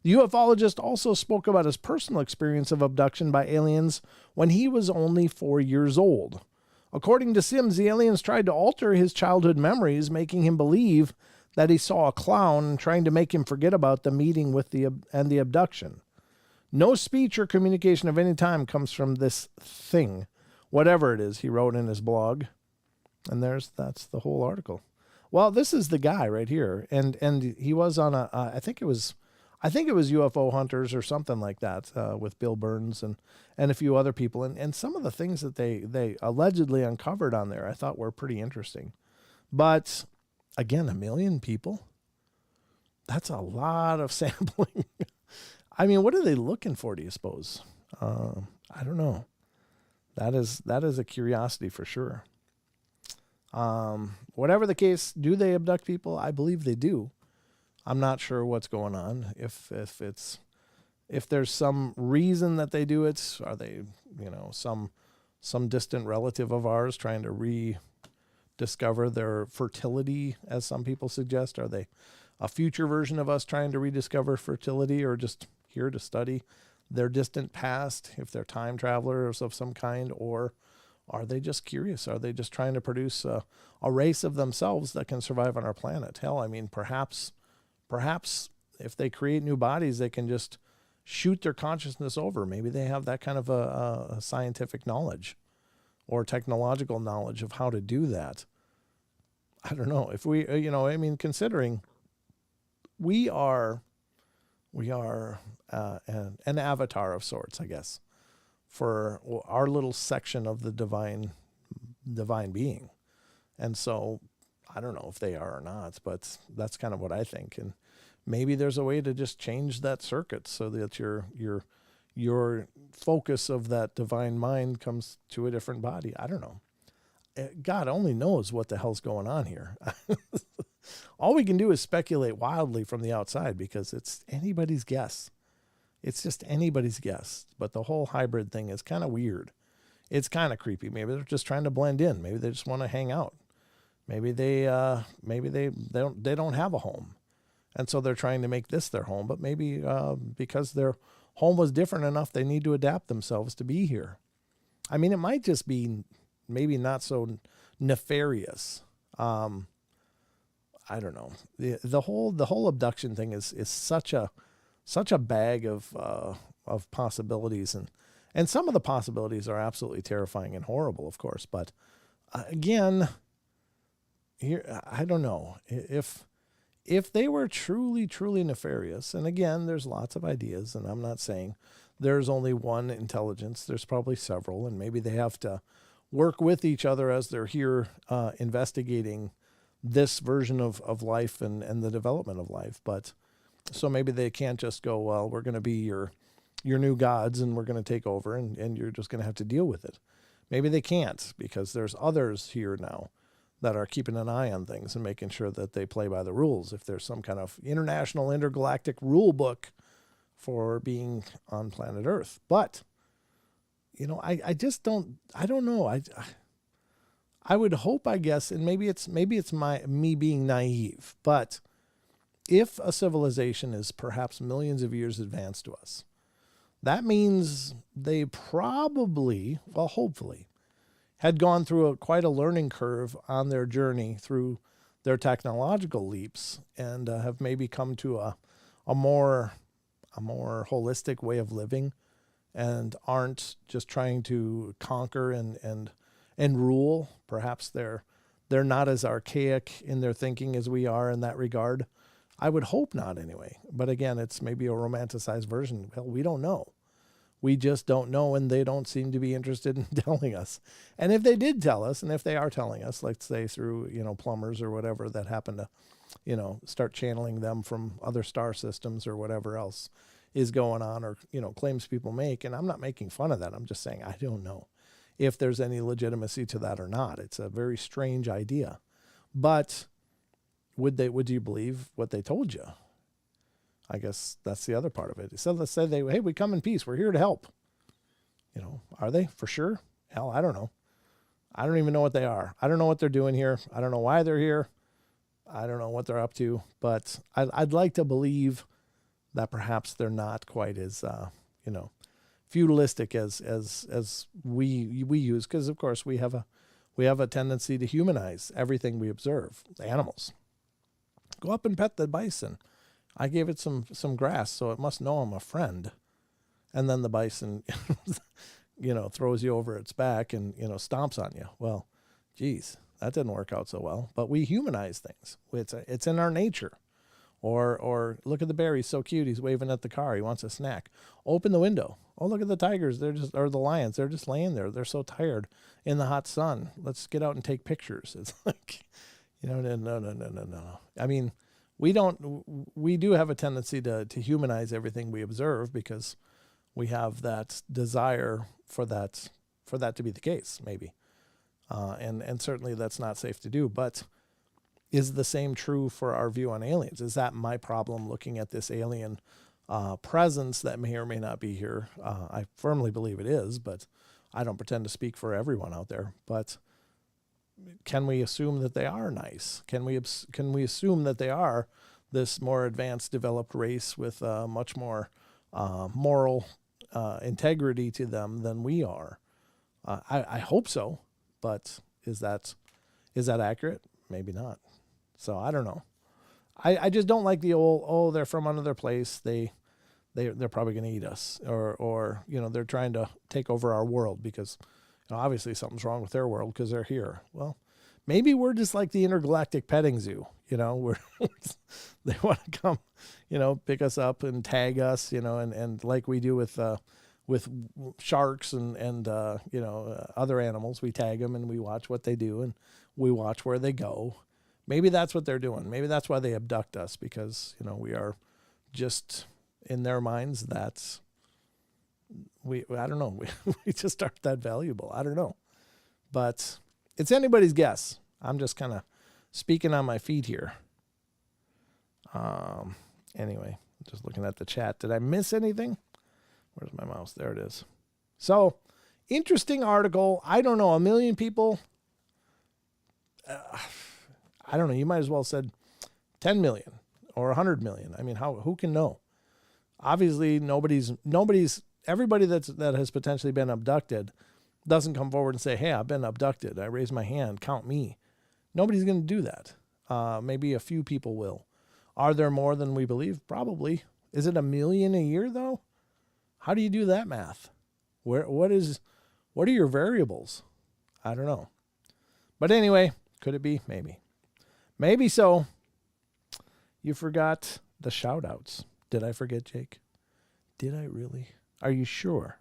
The ufologist also spoke about his personal experience of abduction by aliens when he was only 4 years old. According to Sims, the aliens tried to alter his childhood memories, making him believe that he saw a clown and trying to make him forget about the meeting with the abduction. No speech or communication of any time comes from this thing, whatever it is, he wrote in his blog. And that's the whole article. Well, this is the guy right here, and he was on I think it was UFO Hunters or something like that, with Bill Burns and a few other people, and some of the things that they allegedly uncovered on there I thought were pretty interesting. But again, 1 million people, that's a lot of sampling. I mean, what are they looking for, do you suppose? I don't know. That is a curiosity for sure. Whatever the case, do they abduct people? I believe they do. I'm not sure what's going on. If there's some reason that they do it, are they, some distant relative of ours trying to rediscover their fertility, as some people suggest? Are they a future version of us trying to rediscover fertility, or just here to study their distant past, if they're time travelers of some kind, or are they just curious? Are they just trying to produce a race of themselves that can survive on our planet? Hell, I mean, perhaps if they create new bodies, they can just shoot their consciousness over. Maybe they have that kind of a scientific knowledge or technological knowledge of how to do that. I don't know. If we, considering we are an avatar of sorts, I guess, for our little section of the divine being. And so I don't know if they are or not, but that's kind of what I think. And maybe there's a way to just change that circuit so that your focus of that divine mind comes to a different body. I don't know. God only knows what the hell's going on here. All we can do is speculate wildly from the outside because it's anybody's guess. It's just anybody's guess. But the whole hybrid thing is kind of weird. It's kind of creepy. Maybe they're just trying to blend in. Maybe they just want to hang out. Maybe they don't have a home, and so they're trying to make this their home. But maybe because their home was different enough, they need to adapt themselves to be here. I mean, it might just be maybe not so nefarious. I don't know. The whole abduction thing is such a bag of possibilities, and some of the possibilities are absolutely terrifying and horrible, of course. But again, here I don't know if they were truly nefarious. And again, there's lots of ideas, and I'm not saying there's only one intelligence. There's probably several, and maybe they have to work with each other as they're here investigating this version of life and the development of life. But so maybe they can't just go, well, we're going to be your new gods and we're going to take over and you're just going to have to deal with it. Maybe they can't, because there's others here now that are keeping an eye on things and making sure that they play by the rules. If there's some kind of international intergalactic rule book for being on planet Earth. But, I just don't know. I would hope, I guess, and maybe it's me being naive, but if a civilization is perhaps millions of years advanced to us, that means they probably, well, hopefully, had gone through quite a learning curve on their journey through their technological leaps, and have maybe come to a more holistic way of living, and aren't just trying to conquer and rule. Perhaps they're not as archaic in their thinking as we are in that regard. I would hope not anyway. But again, it's maybe a romanticized version. Well, we don't know. We just don't know, and they don't seem to be interested in telling us. And if they did tell us, and if they are telling us, let's say through, plumbers or whatever that happen to, start channeling them from other star systems or whatever else is going on, or, claims people make. And I'm not making fun of that. I'm just saying, I don't know if there's any legitimacy to that or not. It's a very strange idea. But would you believe what they told you? I guess that's the other part of it. So let's say hey, we come in peace. We're here to help. Are they for sure? Hell, I don't know. I don't even know what they are. I don't know what they're doing here. I don't know why they're here. I don't know what they're up to, but I'd like to believe that perhaps they're not quite as, feudalistic as we use. Cause of course we have a tendency to humanize everything we observe. The animals. Go up and pet the bison. I gave it some grass, so it must know I'm a friend. And then the bison, throws you over its back and, stomps on you. Well, geez, that didn't work out so well. But we humanize things. It's in our nature. Or look at the bear, he's so cute, he's waving at the car, he wants a snack. Open the window. Oh, look at the tigers, or the lions, they're just laying there. They're so tired in the hot sun. Let's get out and take pictures. It's like, no. I mean, we do have a tendency to humanize everything we observe because we have that desire for that to be the case, maybe. And certainly that's not safe to do. But is the same true for our view on aliens? Is that my problem looking at this alien presence that may or may not be here? I firmly believe it is, but I don't pretend to speak for everyone out there. But can we assume that they are nice? Can we assume that they are this more advanced, developed race with much more moral integrity to them than we are? I hope so, but is that accurate? Maybe not. So I don't know. I just don't like the old, they're from another place. They're probably going to eat us, or they're trying to take over our world because obviously something's wrong with their world because they're here. Well, maybe we're just like the intergalactic petting zoo. We're they want to come, pick us up and tag us, and like we do with sharks and other animals, we tag them and we watch what they do and we watch where they go. Maybe that's what they're doing. Maybe that's why they abduct us, because we are just in their minds that's. I don't know. We just aren't that valuable. I don't know. But it's anybody's guess. I'm just kind of speaking on my feet here. Anyway, just looking at the chat. Did I miss anything? Where's my mouse? There it is. So, interesting article. I don't know. 1 million people. I don't know. You might as well have said 10 million or 100 million. I mean, who can know? Obviously, nobody's. Everybody that has potentially been abducted doesn't come forward and say, hey, I've been abducted. I raise my hand. Count me. Nobody's going to do that. Maybe a few people will. Are there more than we believe? Probably. Is it 1 million a year, though? How do you do that math? What are your variables? I don't know. But anyway, could it be? Maybe. Maybe so. You forgot the shout-outs. Did I forget, Jake? Did I really? Are you sure?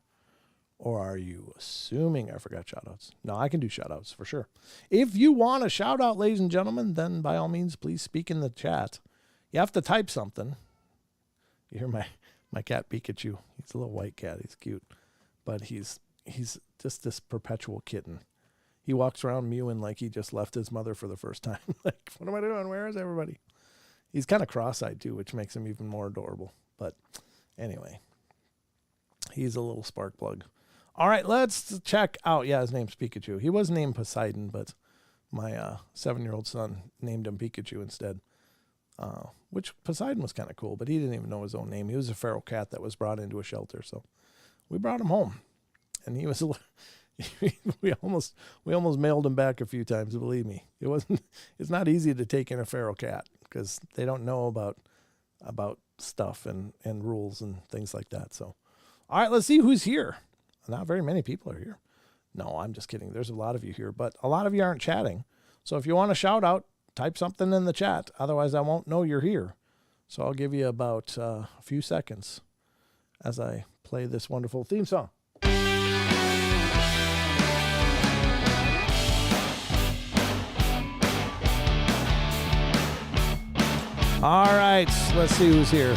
Or are you assuming I forgot shout-outs? No, I can do shout-outs for sure. If you want a shout-out, ladies and gentlemen, then by all means, please speak in the chat. You have to type something. You hear my cat Pikachu. He's a little white cat. He's cute. But he's just this perpetual kitten. He walks around mewing like he just left his mother for the first time. Like, what am I doing? Where is everybody? He's kind of cross-eyed, too, which makes him even more adorable. But anyway, he's a little spark plug. All right, let's check out. Yeah, his name's Pikachu. He was named Poseidon, but my 7-year-old son named him Pikachu instead, which Poseidon was kind of cool, but he didn't even know his own name. He was a feral cat that was brought into a shelter, so we brought him home, and he was we almost mailed him back a few times. Believe me, it's not easy to take in a feral cat because they don't know about stuff and rules and things like that. So All right, let's see who's here. Not very many people are here. No, I'm just kidding. There's a lot of you here, but a lot of you aren't chatting. So if you want a shout out, type something in the chat. Otherwise, I won't know you're here. So I'll give you about a few seconds as I play this wonderful theme song. All right, let's see who's here.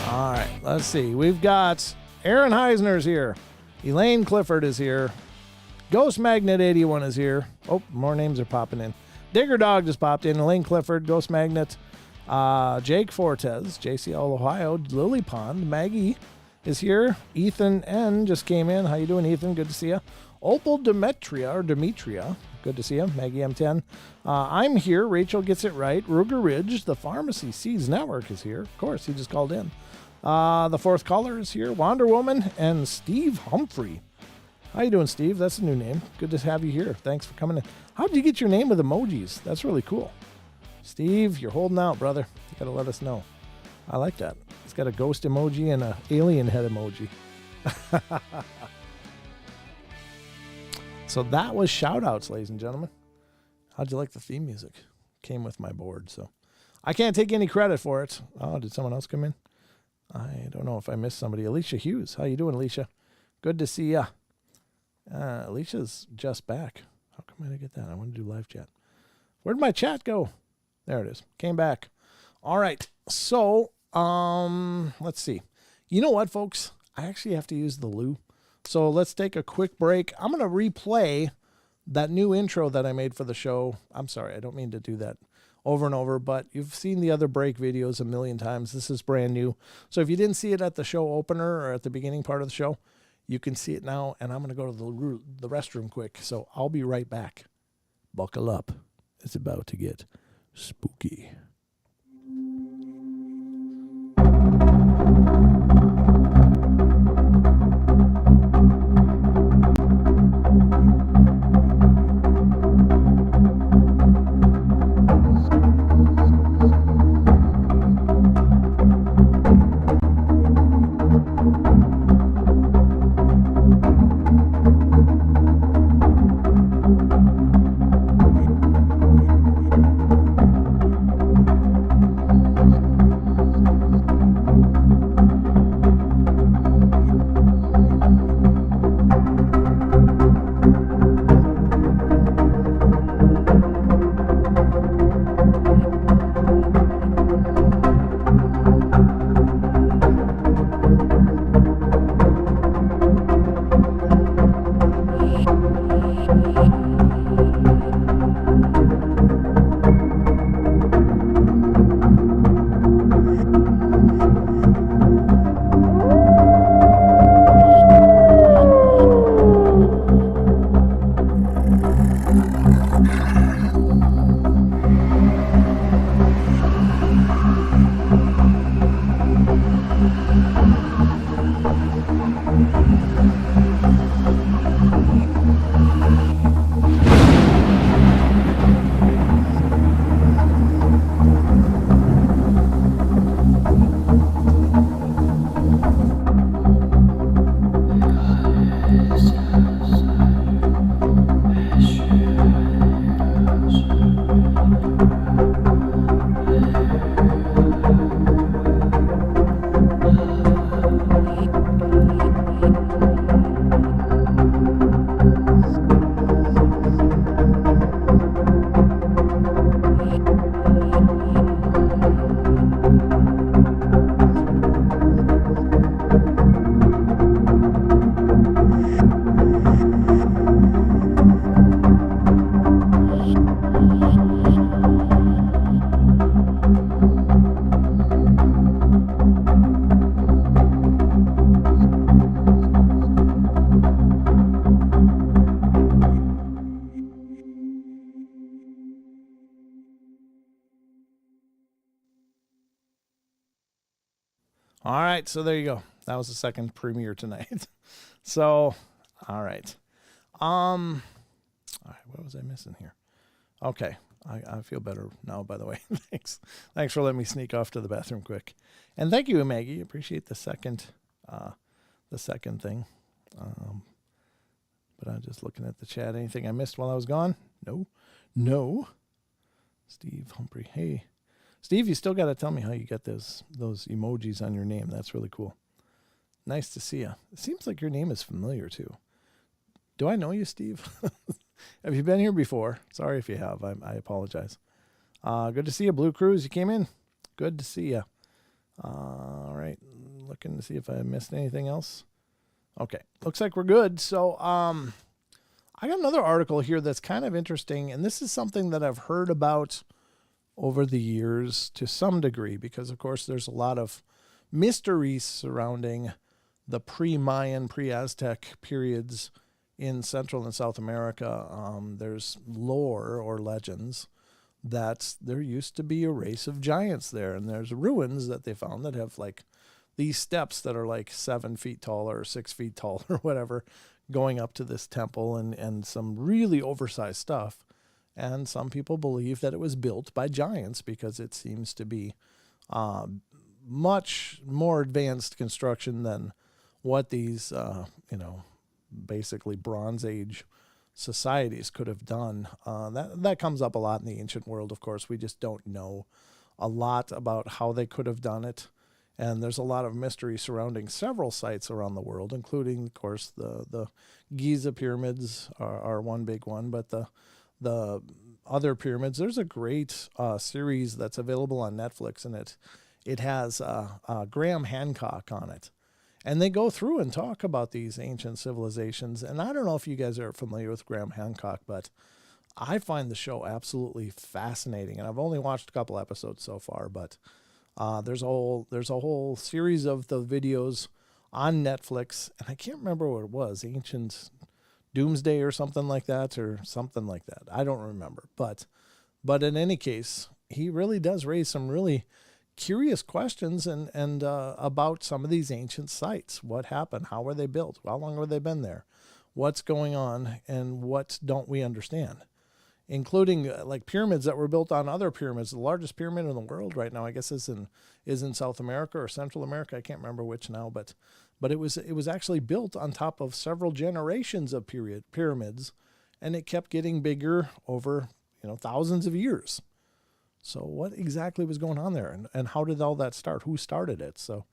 All right, let's see. We've got Aaron Heisner's here. Elaine Clifford is here. Ghost Magnet 81 is here. Oh, more names are popping in. Digger Dog just popped in. Elaine Clifford, Ghost Magnet, Jake Fortes, JC Ohio, Lily Pond, Maggie is here. Ethan N just came in. How you doing, Ethan? Good to see you. Opal Demetria. Good to see you. Maggie M10. I'm here. Rachel gets it right. Ruger Ridge, the Pharmacy Seeds Network is here. Of course, he just called in. The fourth caller is here. Wonder Woman and Steve Humphrey. How you doing, Steve? That's a new name. Good to have you here. Thanks for coming in. How did you get your name with emojis? That's really cool. Steve, you're holding out, brother. You got to let us know. I like that. It's got a ghost emoji and an alien head emoji. So that was shout-outs, ladies and gentlemen. How'd you like the theme music? Came with my board, so I can't take any credit for it. Oh, did someone else come in? I don't know if I missed somebody. Alicia Hughes. How you doing, Alicia? Good to see ya. Alicia's just back. How come I didn't get that? I want to do live chat. Where'd my chat go? There it is. Came back. All right. So, let's see. You know what, folks? I actually have to use the loo. So let's take a quick break. I'm going to replay that new intro that I made for the show. I'm sorry. I don't mean to do that over and over, but you've seen the other break videos a million times. This is brand new. So if you didn't see it at the show opener or at the beginning part of the show, you can see it now, and I'm going to go to the restroom quick. So I'll be right back. Buckle up. It's about to get spooky. All right, so there you go. That was the second premiere tonight. So, all right. All right, what was I missing here? Okay, I feel better now, by the way. Thanks for letting me sneak off to the bathroom quick. And thank you, Maggie. Appreciate the second the second thing. But I'm just looking at the chat. Anything I missed while I was gone? No. Steve Humphrey. Hey, Steve, you still got to tell me how you get those emojis on your name. That's really cool. Nice to see you. It seems like your name is familiar too. Do I know you, Steve? Have you been here before? Sorry if you have. I apologize. Good to see you, Blue Cruise. You came in. Good to see you. All right. Looking to see if I missed anything else. Okay. Looks like we're good. So I got another article here that's kind of interesting, and this is something that I've heard about over the years to some degree, because, of course, there's a lot of mysteries surrounding the pre-Mayan, pre-Aztec periods in Central and South America. There's lore or legends that there used to be a race of giants there, and there's ruins that they found that have like these steps that are like 7 feet tall or 6 feet tall or whatever, going up to this temple, and some really oversized stuff. And some people believe that it was built by giants because it seems to be much more advanced construction than what these, basically Bronze Age societies could have done. That comes up a lot in the ancient world, of course. We just don't know a lot about how they could have done it. And there's a lot of mystery surrounding several sites around the world, including, of course, the Giza pyramids are one big one, but the other pyramids. There's a great series that's available on Netflix, and it has Graham Hancock on it. And they go through and talk about these ancient civilizations. And I don't know if you guys are familiar with Graham Hancock, but I find the show absolutely fascinating. And I've only watched a couple episodes so far, but there's a whole series of the videos on Netflix. And I can't remember what it was, Ancient Doomsday or something like that. I don't remember. But in any case, he really does raise some really curious questions and about some of these ancient sites. What happened? How were they built? How long have they been there? What's going on? And what don't we understand? Including like pyramids that were built on other pyramids. The largest pyramid in the world right now, I guess, is in South America or Central America. I can't remember which now, but it was actually built on top of several generations of pyramids, and it kept getting bigger over thousands of years. So what exactly was going on there, and how did all that start? Who started it? So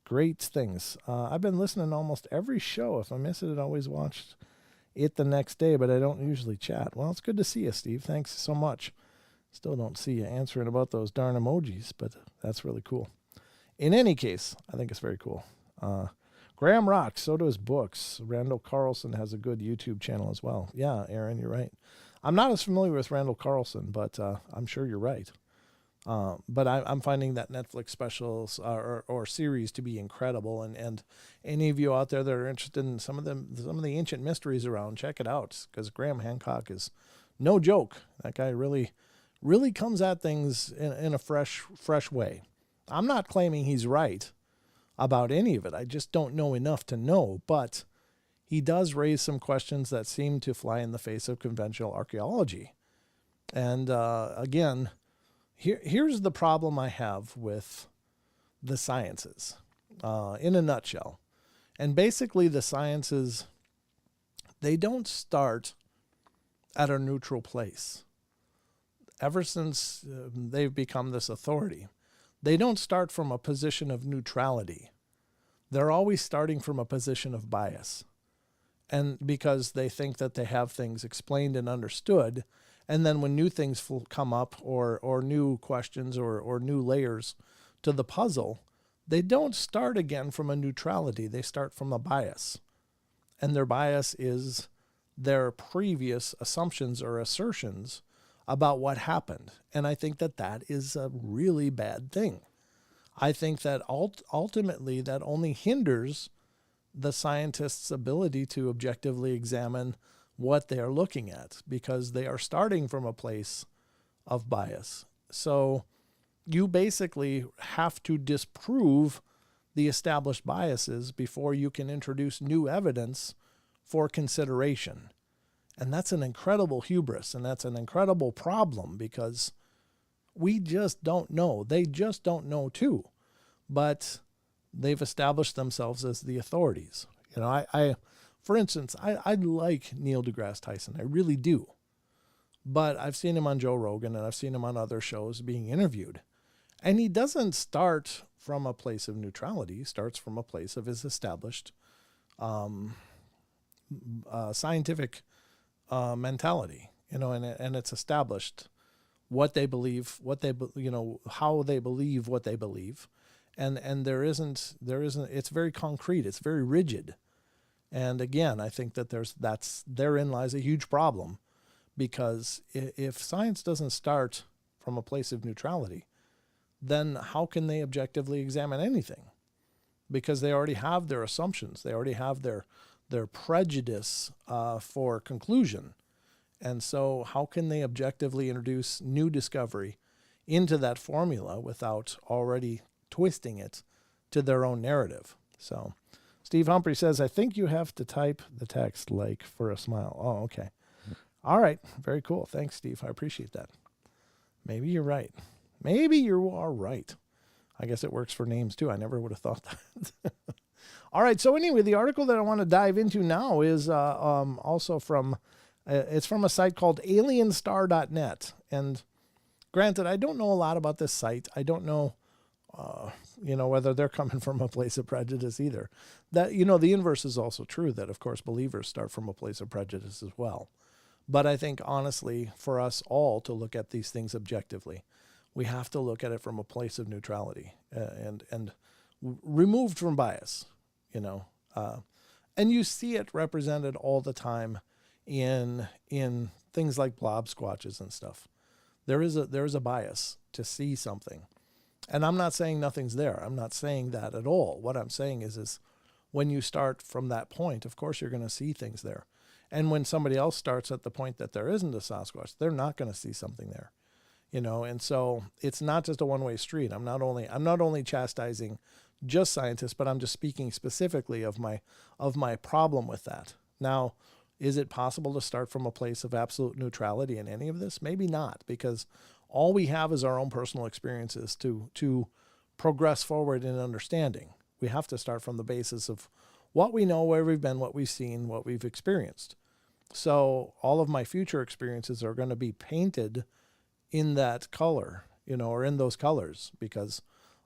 great things. I've been listening to almost every show. If I miss it, I always watch it the next day, but I don't usually chat. Well, it's good to see you, Steve. Thanks so much. Still don't see you answering about those darn emojis, but that's really cool. In any case, I think it's very cool. Graham rocks. So do his books. Randall Carlson has a good YouTube channel as well. Yeah, Aaron, you're right. I'm not as familiar with Randall Carlson, but I'm sure you're right. But I'm finding that Netflix specials or series to be incredible. And any of you out there that are interested in some of the ancient mysteries around, check it out, because Graham Hancock is no joke. That guy really, really comes at things in a fresh way. I'm not claiming he's right about any of it. I just don't know enough to know, but he does raise some questions that seem to fly in the face of conventional archaeology. And again, here's the problem I have with the sciences in a nutshell. And basically the sciences, they don't start at a neutral place. Ever since they've become this authority, they don't start from a position of neutrality. They're always starting from a position of bias. And because they think that they have things explained and understood, and then when new things come up or new questions or new layers to the puzzle, they don't start again from a neutrality. They start from a bias. And their bias is their previous assumptions or assertions about what happened. And I think that is a really bad thing. I think that ultimately that only hinders the scientist's ability to objectively examine what they are looking at, because they are starting from a place of bias. So you basically have to disprove the established biases before you can introduce new evidence for consideration. And that's an incredible hubris, and that's an incredible problem, because we just don't know. They just don't know too. But they've established themselves as the authorities. You know, I for instance, I like Neil deGrasse Tyson. I really do. But I've seen him on Joe Rogan and I've seen him on other shows being interviewed. And he doesn't start from a place of neutrality. He starts from a place of his established scientific mentality, you know, and it's established what they believe, how they believe what they believe. And there isn't, it's very concrete. It's very rigid. And again, I think that therein lies a huge problem, because if science doesn't start from a place of neutrality, then how can they objectively examine anything? Because they already have their assumptions. They already have their prejudice for conclusion. And so how can they objectively introduce new discovery into that formula without already twisting it to their own narrative? So Steve Humphrey says, I think you have to type the text like for a smile. Oh, okay. All right. Very cool. Thanks, Steve. I appreciate that. Maybe you're right. Maybe you are right. I guess it works for names too. I never would have thought that. All right. So anyway, the article that I want to dive into now is also from, it's from a site called alienstar.net. And granted, I don't know a lot about this site. I don't know, whether they're coming from a place of prejudice either. That, the inverse is also true, that of course believers start from a place of prejudice as well. But I think honestly, for us all to look at these things objectively, we have to look at it from a place of neutrality and removed from bias, and you see it represented all the time in things like blob squatches and stuff. There is a bias to see something. And I'm not saying nothing's there. I'm not saying that at all. What I'm saying is when you start from that point, of course you're going to see things there. And when somebody else starts at the point that there isn't a Sasquatch, they're not going to see something there. And so it's not just a one-way street. I'm not only chastising just scientists, but I'm just speaking specifically of my problem with that. Now, is it possible to start from a place of absolute neutrality in any of this? Maybe not, because all we have is our own personal experiences to progress forward in understanding. We have to start from the basis of what we know, where we've been, what we've seen, what we've experienced. So all of my future experiences are going to be painted in that color, or in those colors, because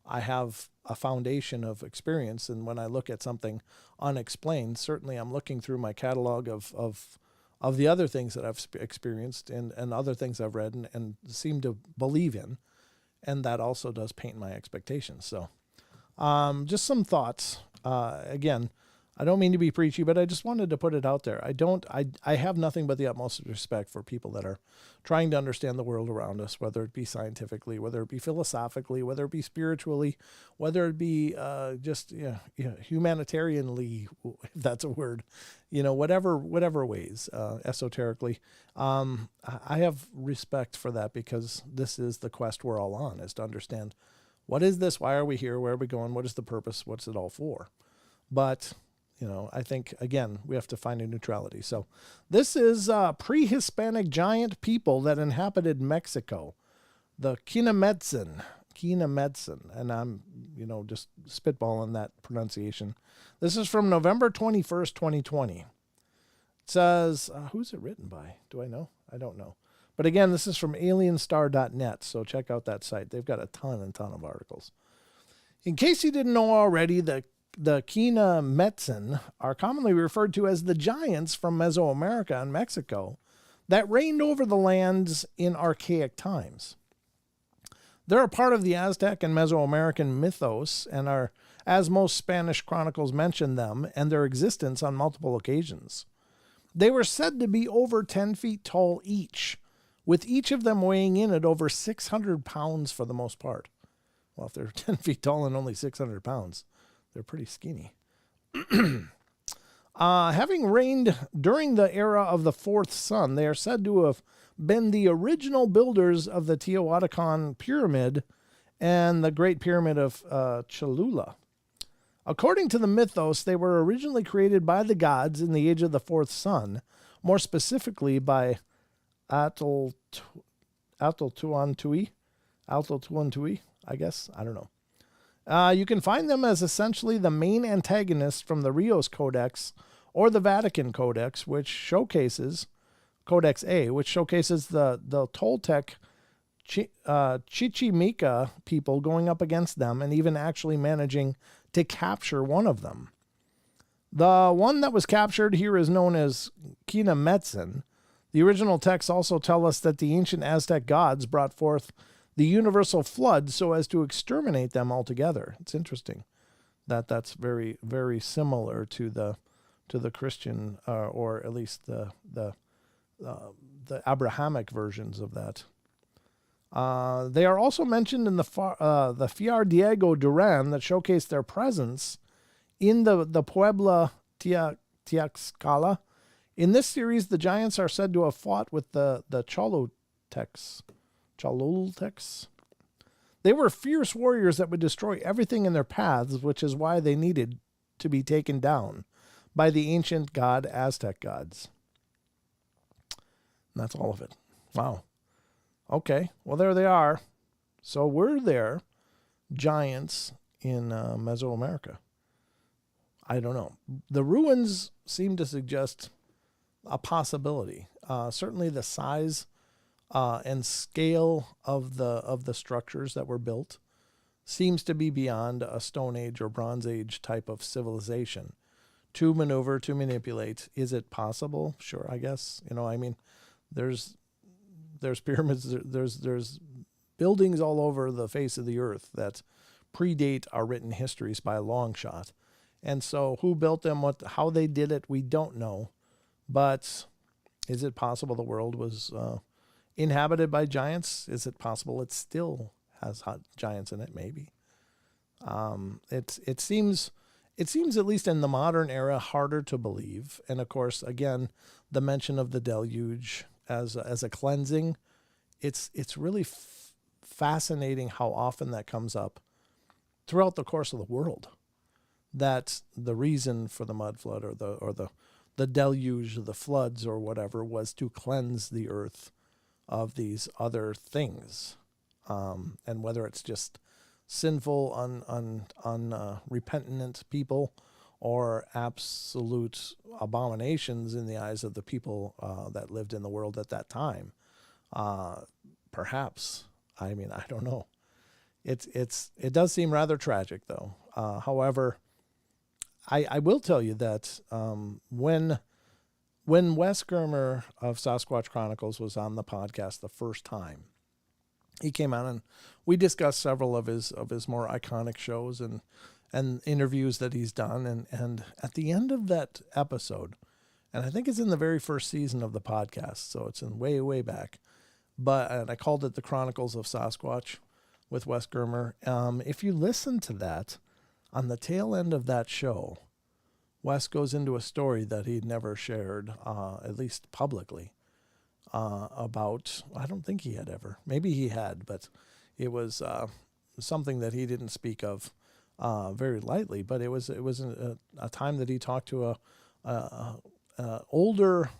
I have a foundation of experience. And when I look at something unexplained, certainly I'm looking through my catalog of the other things that I've experienced and other things I've read and seem to believe in. And that also does paint my expectations. So just some thoughts. Again, I don't mean to be preachy, but I just wanted to put it out there. I have nothing but the utmost respect for people that are trying to understand the world around us, whether it be scientifically, whether it be philosophically, whether it be spiritually, whether it be humanitarianly, if that's a word, whatever ways, esoterically. I have respect for that, because this is the quest we're all on, is to understand what is this, why are we here, where are we going, what is the purpose, what's it all for? But I think, again, we have to find a neutrality. So this is pre-Hispanic giant people that inhabited Mexico, the Kinametsin. And I'm, just spitballing that pronunciation. This is from November 21st, 2020. It says, who's it written by? Do I know? I don't know. But again, this is from alienstar.net. So check out that site. They've got a ton of articles. In case you didn't know already, the Kinametsin are commonly referred to as the giants from Mesoamerica and Mexico that reigned over the lands in archaic times. They're a part of the Aztec and Mesoamerican mythos and are, as most Spanish chronicles mention them and their existence on multiple occasions. They were said to be over 10 feet tall each, with each of them weighing in at over 600 pounds for the most part. Well, if they're 10 feet tall and only 600 pounds, they're pretty skinny. Having reigned during the era of the fourth sun, they are said to have been the original builders of the Teotihuacan Pyramid and the Great Pyramid of Cholula. According to the mythos, they were originally created by the gods in the age of the fourth sun, more specifically by Atl Tuantui, I guess. I don't know. You can find them as essentially the main antagonists from the Rios Codex or the Vatican Codex, which showcases Codex A, which showcases the Toltec Chichimeca people going up against them and even actually managing to capture one of them. The one that was captured here is known as Kinametzen. The original texts also tell us that the ancient Aztec gods brought forth the universal flood so as to exterminate them altogether. It's interesting that that's very, very similar to the Christian, or at least the Abrahamic versions of that. They are also mentioned in the Fiar Diego Duran that showcase their presence in the Puebla Tlaxcala. In this series, the giants are said to have fought with the Cholultecs. They were fierce warriors that would destroy everything in their paths, which is why they needed to be taken down by the ancient god Aztec gods. And that's all of it. Wow. Okay, well, there they are. So were there giants in Mesoamerica? I don't know. The ruins seem to suggest a possibility. Certainly the size and scale of the structures that were built seems to be beyond a Stone Age or Bronze Age type of civilization. To maneuver, to manipulate, is it possible? Sure, I guess. I mean, there's pyramids, there's buildings all over the face of the earth that predate our written histories by a long shot. And so who built them, how they did it, we don't know. But is it possible the world was inhabited by giants? Is it possible it still has hot giants in it? Maybe. It seems at least in the modern era harder to believe. And of course, again, the mention of the deluge as a cleansing, it's really fascinating how often that comes up throughout the course of the world. That the reason for the mud flood or the deluge or the floods or whatever was to cleanse the earth of these other things. And whether it's just sinful, unrepentant people or absolute abominations in the eyes of the people that lived in the world at that time. Perhaps. I mean, I don't know. It does seem rather tragic, though. However, I will tell you that when Wes Germer of Sasquatch Chronicles was on the podcast the first time, he came on and we discussed several of his more iconic shows and interviews that he's done. And at the end of that episode, and I think it's in the very first season of the podcast, so it's in way, way back, and I called it the Chronicles of Sasquatch with Wes Germer. If you listen to that, on the tail end of that show, Wes goes into a story that he'd never shared, at least publicly, about, I don't think he had ever. Maybe he had, but it was something that he didn't speak of very lightly. But it was a time that he talked to a older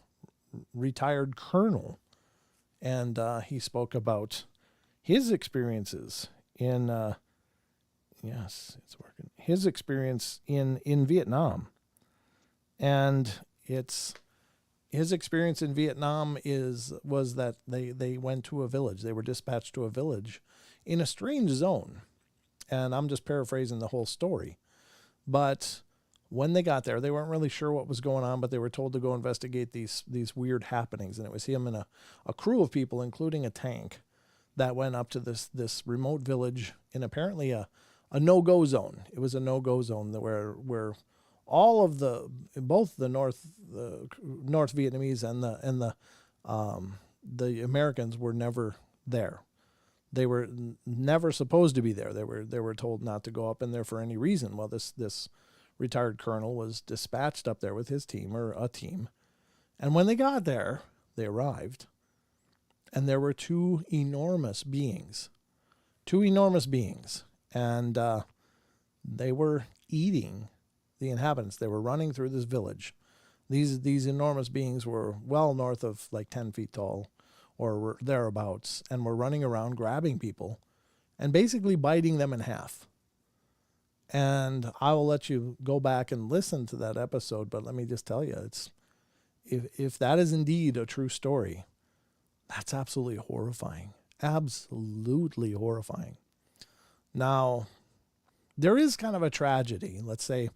retired colonel, and he spoke about his experiences in yes, it's working. His experience in Vietnam. And his experience in Vietnam was that they went to a village. They were dispatched to a village in a strange zone. And I'm just paraphrasing the whole story. But when they got there, they weren't really sure what was going on, but they were told to go investigate these weird happenings. And it was him and a crew of people, including a tank, that went up to this remote village in apparently a no-go zone. It was a no-go zone where all of both the North Vietnamese and the Americans were never there. They were never supposed to be there. They were told not to go up in there for any reason. Well, this retired colonel was dispatched up there with his team or a team, and when they got there, they arrived, and there were two enormous beings, and they were eating the inhabitants. They were running through this village. These enormous beings were well north of like 10 feet tall or thereabouts, and were running around grabbing people and basically biting them in half. And I will let you go back and listen to that episode, but let me just tell you, it's if that is indeed a true story, that's absolutely horrifying. Absolutely horrifying. Now, there is kind of a tragedy. Let's say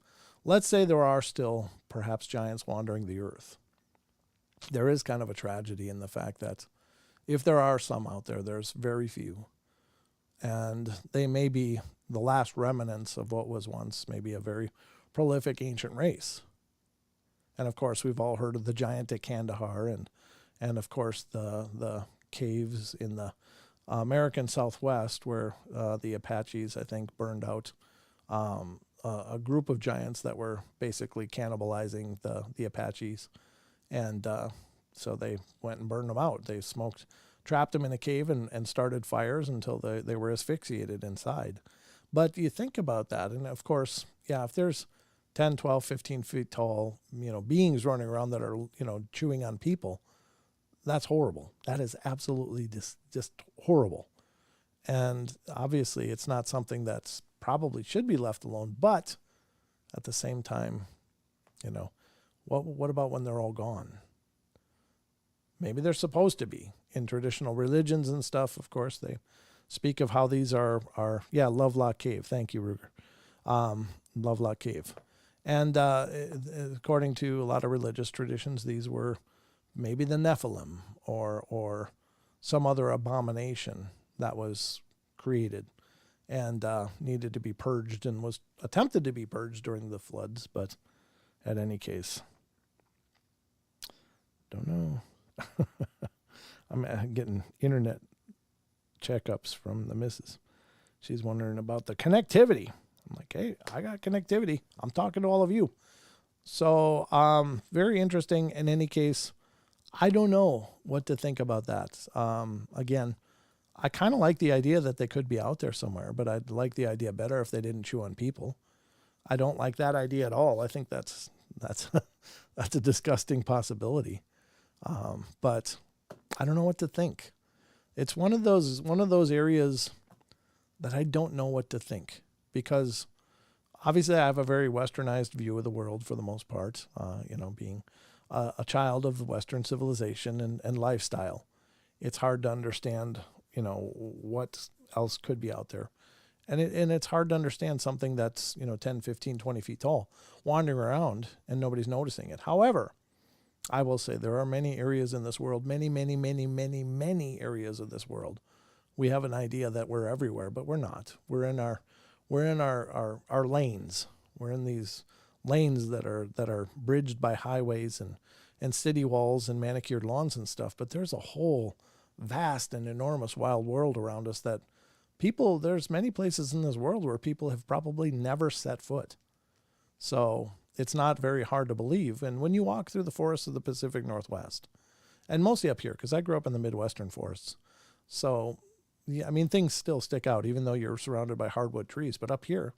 there are still perhaps giants wandering the earth. There is kind of a tragedy in the fact that if there are some out there, there's very few. And they may be the last remnants of what was once maybe a very prolific ancient race. And of course, we've all heard of the giant at Kandahar and of course the caves in the American Southwest where the Apaches, I think, burned out a group of giants that were basically cannibalizing the Apaches. And so they went and burned them out. They trapped them in a cave and started fires until they were asphyxiated inside. But you think about that, and of course, yeah, if there's 10, 12, 15 feet tall, beings running around that are, chewing on people, that's horrible. That is absolutely just horrible. And obviously it's not something that's probably should be left alone, but at the same time, what about when they're all gone? Maybe they're supposed to be. In traditional religions and stuff, of course, they speak of how these are Lovelock Cave. Thank you, Ruger. Lovelock Cave. And according to a lot of religious traditions, these were maybe the Nephilim or some other abomination that was created and needed to be purged and was attempted to be purged during the floods. But in any case, don't know. I'm getting internet checkups from the missus. She's wondering about the connectivity. I'm like, hey, I got connectivity. I'm talking to all of you. So very interesting. In any case, I don't know what to think about that. Again, I kind of like the idea that they could be out there somewhere, but I'd like the idea better if they didn't chew on people. I don't like that idea at all. I think that's a disgusting possibility. But I don't know what to think. It's one of those areas that I don't know what to think, because obviously I have a very westernized view of the world for the most part, being a child of the Western civilization and lifestyle. It's hard to understand, what else could be out there. And it's hard to understand something that's, 10, 15, 20 feet tall, wandering around and nobody's noticing it. However, I will say there are many areas in this world, many, many, many, many, many areas of this world. We have an idea that we're everywhere, but we're not. We're in our lanes. We're in these lanes that are bridged by highways and city walls and manicured lawns and stuff. But there's a whole vast and enormous wild world around us that there's many places in this world where people have probably never set foot. So it's not very hard to believe. And when you walk through the forests of the Pacific Northwest, and mostly up here, because I grew up in the Midwestern forests. So, yeah, I mean, things still stick out, even though you're surrounded by hardwood trees. But up here,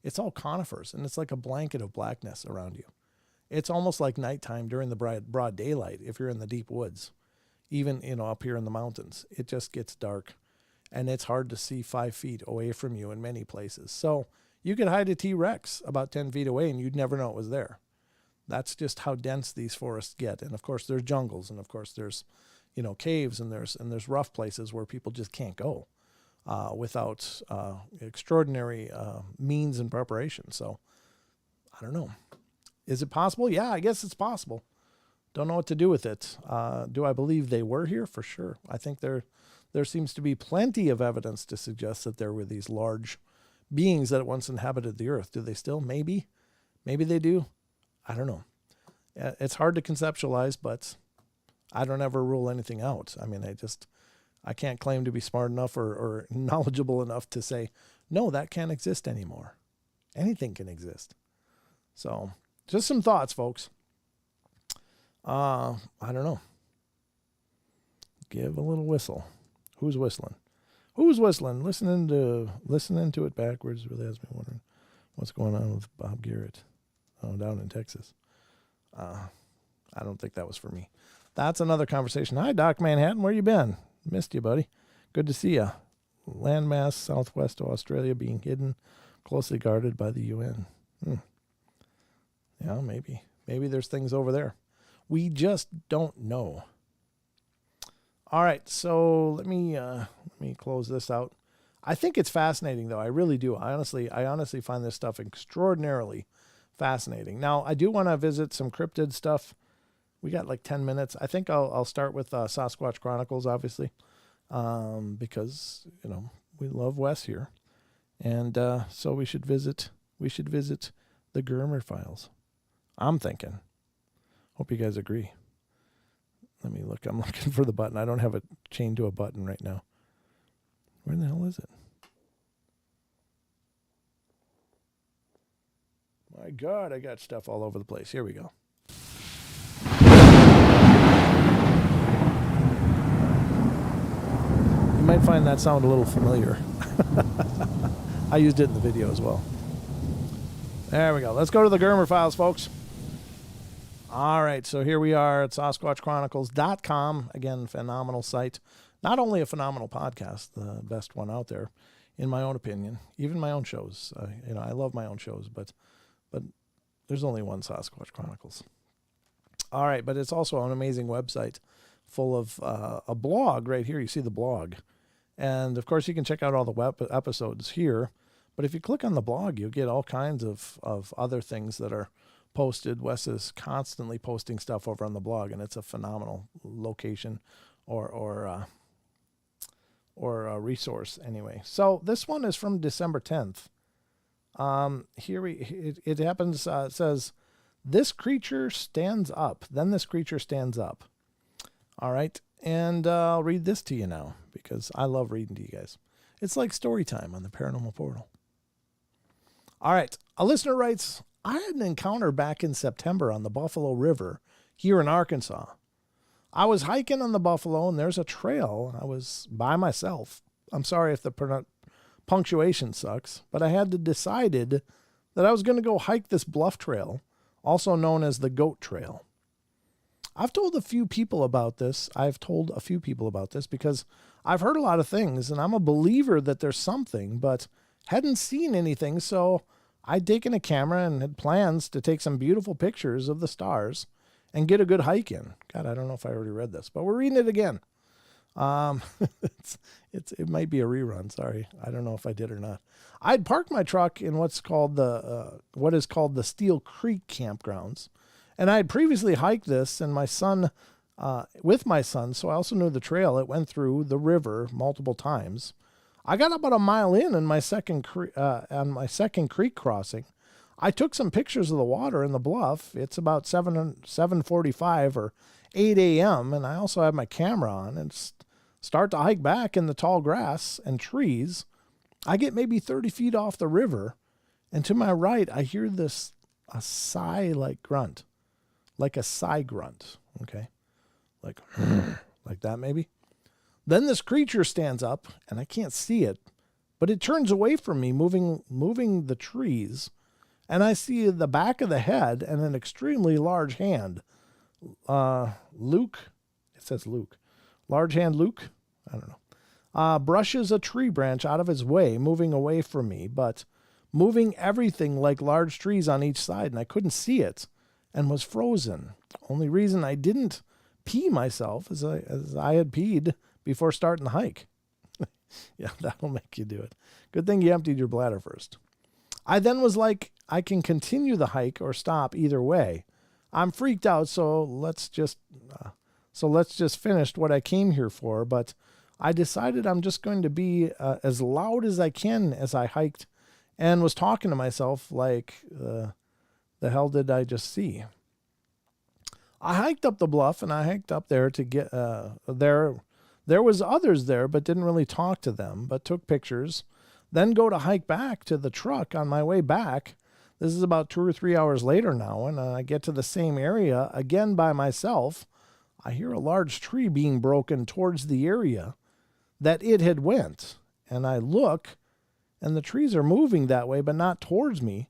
it's all conifers, and it's like a blanket of blackness around you. It's almost like nighttime during the broad daylight if you're in the deep woods. Even, up here in the mountains, it just gets dark. And it's hard to see 5 feet away from you in many places. So you could hide a T-Rex about 10 feet away and you'd never know it was there. That's just how dense these forests get. And of course there's jungles, and of course there's, caves, and there's rough places where people just can't go without extraordinary means and preparation. So I don't know. Is it possible? Yeah, I guess it's possible. Don't know what to do with it. Do I believe they were here? For sure. I think there seems to be plenty of evidence to suggest that there were these large beings that once inhabited the earth. Do they still? Maybe they do. I don't know. It's hard to conceptualize, but I don't ever rule anything out. I mean, I can't claim to be smart enough or knowledgeable enough to say, no, that can't exist anymore. Anything can exist. So just some thoughts, folks. I don't know. Give a little whistle. Who's whistling? Who's whistling? Listening to it backwards really has me wondering what's going on with Bob Garrett down in Texas. I don't think that was for me. That's another conversation. Hi, Doc Manhattan. Where you been? Missed you, buddy. Good to see you. Landmass southwest of Australia being hidden closely guarded by the UN. Yeah, maybe. Maybe there's things over there. We just don't know. All right, so let me close this out. I think it's fascinating, though. I really do. I honestly find this stuff extraordinarily fascinating. Now, I do want to visit some cryptid stuff. We got like 10 minutes. I think I'll start with Sasquatch Chronicles, obviously, because we love Wes here, and so we should visit the Germer files. I'm thinking. Hope you guys agree. Let me look. I'm looking for the button. I don't have it chained to a button right now. Where the hell is it? My God, I got stuff all over the place. Here we go. You might find that sound a little familiar. I used it in the video as well. There we go. Let's go to the Germer files, folks. All right, so here we are at SasquatchChronicles.com. Again, phenomenal site. Not only a phenomenal podcast, the best one out there, in my own opinion. Even my own shows. I love my own shows, but there's only one Sasquatch Chronicles. All right, but it's also an amazing website full of a blog right here. You see the blog. And, of course, you can check out all the episodes here. But if you click on the blog, you'll get all kinds of other things that are posted. Wes is constantly posting stuff over on the blog, and it's a phenomenal location or a resource anyway. So this one is from December 10th. It happens. It says, "This creature stands up. Then this creature stands up." All right, and I'll read this to you now because I love reading to you guys. It's like story time on the Paranormal Portal. All right, a listener writes, "I had an encounter back in September on the Buffalo River here in Arkansas. I was hiking on the Buffalo, and there's a trail. I was by myself. I'm sorry if the punctuation sucks, but I had decided that I was going to go hike this bluff trail, also known as the Goat Trail. I've told a few people about this because I've heard a lot of things, and I'm a believer that there's something, but hadn't seen anything, so I'd taken a camera and had plans to take some beautiful pictures of the stars and get a good hike in." God, I don't know if I already read this, but we're reading it again. It might be a rerun. Sorry. I don't know if I did or not. I'd parked my truck in what is called the Steel Creek campgrounds. And I had previously hiked this with my son. So I also knew the trail. It went through the river multiple times. I got about a mile in on my second creek crossing. I took some pictures of the water in the bluff. It's about 7:45 or 8 a.m. And I also have my camera on and start to hike back in the tall grass and trees. I get maybe 30 feet off the river, and to my right, I hear a sigh-like grunt, like a sigh grunt. Okay, like that maybe. Then this creature stands up, and I can't see it, but it turns away from me, moving the trees, and I see the back of the head and an extremely large hand. Luke, it says Luke. Large hand Luke? I don't know. Brushes a tree branch out of his way, moving away from me, but moving everything like large trees on each side, and I couldn't see it and was frozen. Only reason I didn't pee myself is as I had peed before starting the hike. Yeah, that'll make you do it. Good thing you emptied your bladder first. I then was like, I can continue the hike or stop either way. I'm freaked out, so let's just finish what I came here for. But I decided I'm just going to be as loud as I can as I hiked, and was talking to myself like, the hell did I just see? I hiked up the bluff, and I hiked up there to get there. There was others there, but didn't really talk to them, but took pictures. Then go to hike back to the truck on my way back. This is about 2 or 3 hours later now, and I get to the same area again by myself. I hear a large tree being broken towards the area that it had went, and I look, and the trees are moving that way, but not towards me,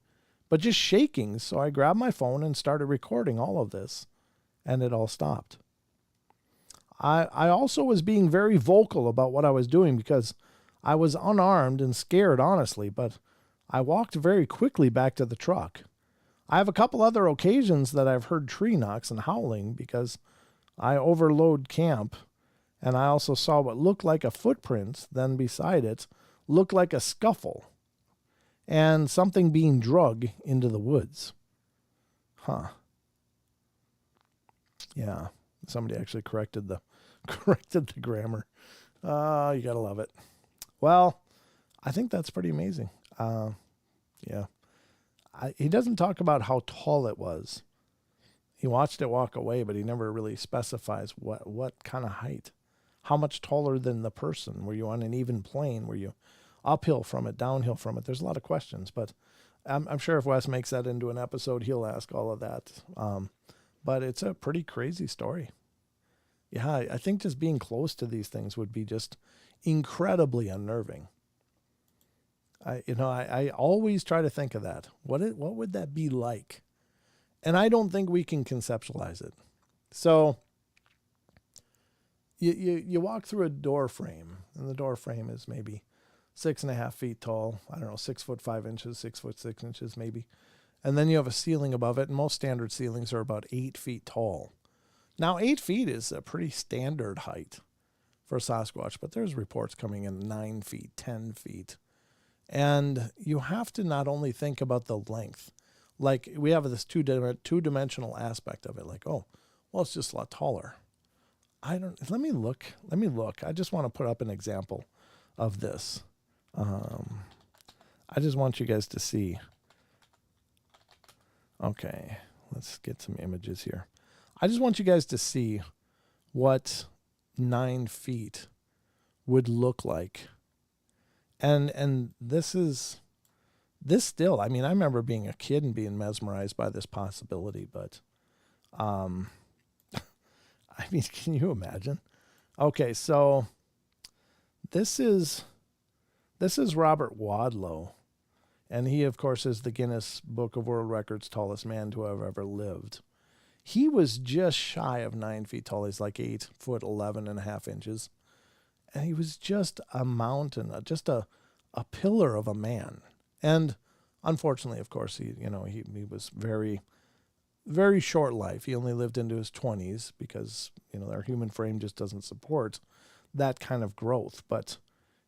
but just shaking. So I grabbed my phone and started recording all of this, and it all stopped. I also was being very vocal about what I was doing because I was unarmed and scared, honestly, but I walked very quickly back to the truck. I have a couple other occasions that I've heard tree knocks and howling because I overload camp, and I also saw what looked like a footprint, then beside it looked like a scuffle and something being dragged into the woods. Huh. Yeah, somebody actually corrected the grammar. You gotta love it. Well, I think that's pretty amazing. Yeah. He doesn't talk about how tall it was. He watched it walk away, but he never really specifies what kind of height. How much taller than the person? Were you on an even plane? Were you uphill from it, downhill from it? There's a lot of questions, but I'm sure if Wes makes that into an episode, he'll ask all of that. But it's a pretty crazy story. Yeah, I think just being close to these things would be just incredibly unnerving. I always try to think of that. What would that be like? And I don't think we can conceptualize it. So you walk through a door frame, and the door frame is maybe 6.5 feet tall. I don't know, 6'5", 6'6" maybe. And then you have a ceiling above it, and most standard ceilings are about 8 feet tall. Now, 8 feet is a pretty standard height for Sasquatch, but there's reports coming in 9 feet, 10 feet. And you have to not only think about the length, like we have this two-dimensional aspect of it, like, oh, well, it's just a lot taller. Let me look. I just want to put up an example of this. I just want you guys to see. Okay, let's get some images here. I just want you guys to see what 9 feet would look like. And this still, I mean, I remember being a kid and being mesmerized by this possibility, but I mean, can you imagine? Okay, so this is Robert Wadlow, and he, of course, is the Guinness Book of World Records tallest man to have ever lived. He was just shy of 9 feet tall. He's like 8 foot 11.5 inches. And he was just a mountain, just a pillar of a man. And unfortunately, of course, he was very, very short life. He only lived into his 20s because, our human frame just doesn't support that kind of growth. But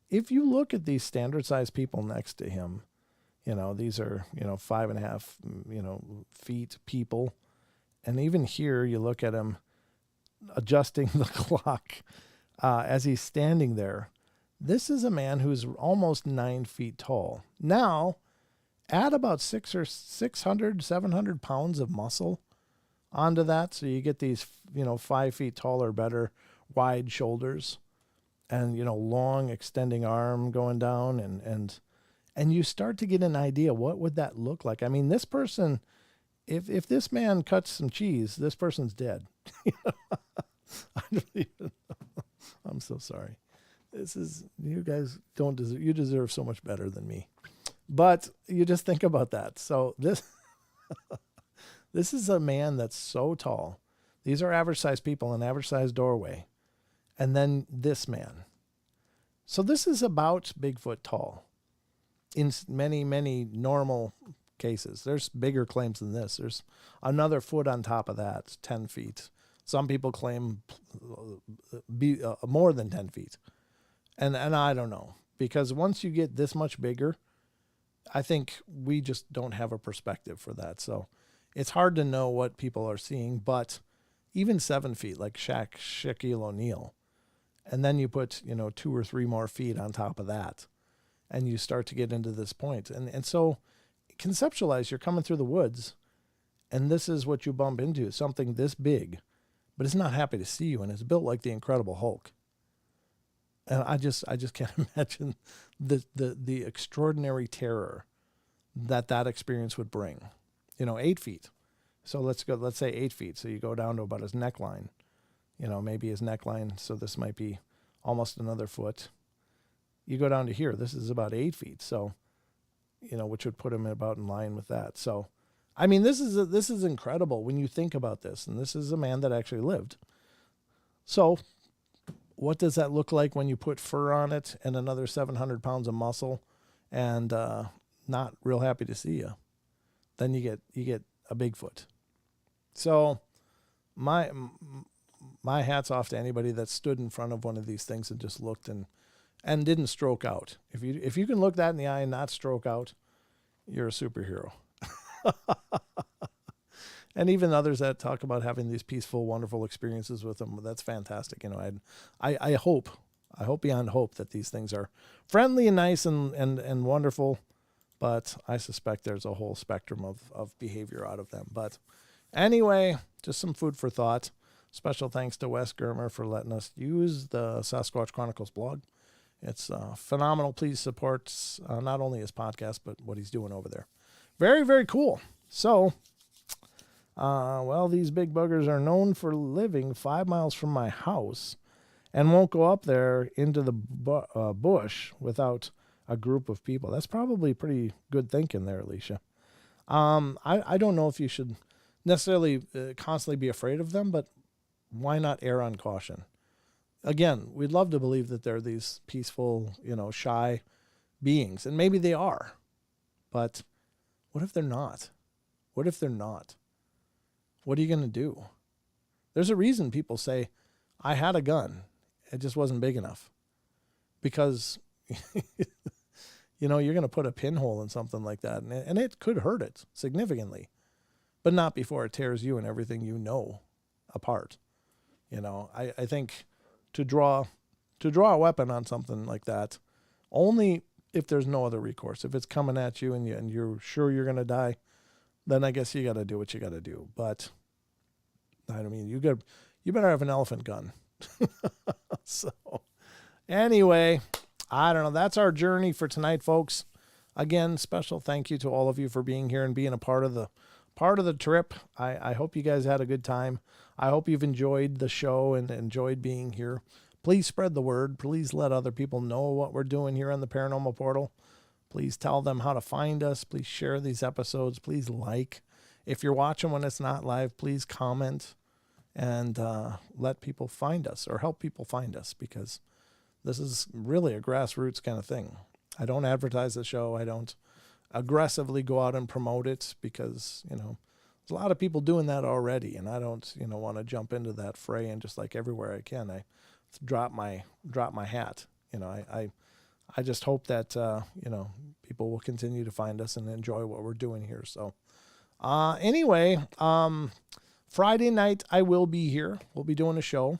if you look at these standard sized people next to him, these are, 5.5, feet people. And even here, you look at him adjusting the clock as he's standing there. This is a man who's almost 9 feet tall. Now, add about 600, 700 pounds of muscle onto that. So you get these, 5 feet tall or better, wide shoulders and, long extending arm going down. And you start to get an idea, what would that look like? I mean, this person, if this man cuts some cheese, this person's dead. I don't even know. I'm so sorry. You guys don't deserve, you deserve so much better than me. But you just think about that. So this is a man that's so tall. These are average sized people, an average sized doorway. And then this man. So this is about Bigfoot tall in many, many normal cases. There's bigger claims than this. There's another foot on top of that, 10 feet. Some people claim more than 10 feet. And I don't know, because once you get this much bigger, I think we just don't have a perspective for that. So it's hard to know what people are seeing, but even 7 feet, like Shaquille O'Neal, and then you put, 2 or 3 more feet on top of that, and you start to get into this point. And so conceptualize, you're coming through the woods, and this is what you bump into, something this big, but it's not happy to see you, and it's built like the Incredible Hulk. And I just can't imagine the extraordinary terror that experience would bring. 8 feet. So let's say 8 feet. So you go down to about his neckline, maybe his neckline. So this might be almost another foot. You go down to here. This is about 8 feet. So, which would put him about in line with that. So, I mean, this is incredible when you think about this. And this is a man that actually lived. So what does that look like when you put fur on it and another 700 pounds of muscle and not real happy to see you, then you get a Bigfoot. So my hat's off to anybody that stood in front of one of these things and just looked and didn't stroke out. If you can look that in the eye and not stroke out, you're a superhero. And even others that talk about having these peaceful, wonderful experiences with them, that's fantastic. I hope beyond hope that these things are friendly and nice and wonderful, but I suspect there's a whole spectrum of behavior out of them. But anyway, just some food for thought. Special thanks to Wes Germer for letting us use the Sasquatch Chronicles blog. It's phenomenal. Please support not only his podcast, but what he's doing over there. Very, very cool. So, these big buggers are known for living 5 miles from my house and won't go up there into the bush without a group of people. That's probably pretty good thinking there, Alicia. I don't know if you should necessarily constantly be afraid of them, but why not err on caution? Again, we'd love to believe that they're these peaceful, shy beings, and maybe they are. But what if they're not? What if they're not? What are you going to do? There's a reason people say, I had a gun. It just wasn't big enough. Because, you're going to put a pinhole in something like that, and it could hurt it significantly, but not before it tears you and everything you know apart. I think to draw a weapon on something like that, only if there's no other recourse. If it's coming at you and you're sure you're going to die, then I guess you got to do what you got to do. But you better have an elephant gun. So anyway, I don't know. That's our journey for tonight, folks. Again, special thank you to all of you for being here and being a part of the trip. I hope you guys had a good time. I hope you've enjoyed the show and enjoyed being here. Please spread the word. Please let other people know what we're doing here on the Paranormal Portal. Please tell them how to find us. Please share these episodes. Please like. If you're watching when it's not live, please comment and let people find us or help people find us, because this is really a grassroots kind of thing. I don't advertise the show. I don't aggressively go out and promote it because, there's a lot of people doing that already, and I don't, want to jump into that fray and just like everywhere I can, I drop my hat. I just hope that, people will continue to find us and enjoy what we're doing here. So, anyway, Friday night, I will be here. We'll be doing a show.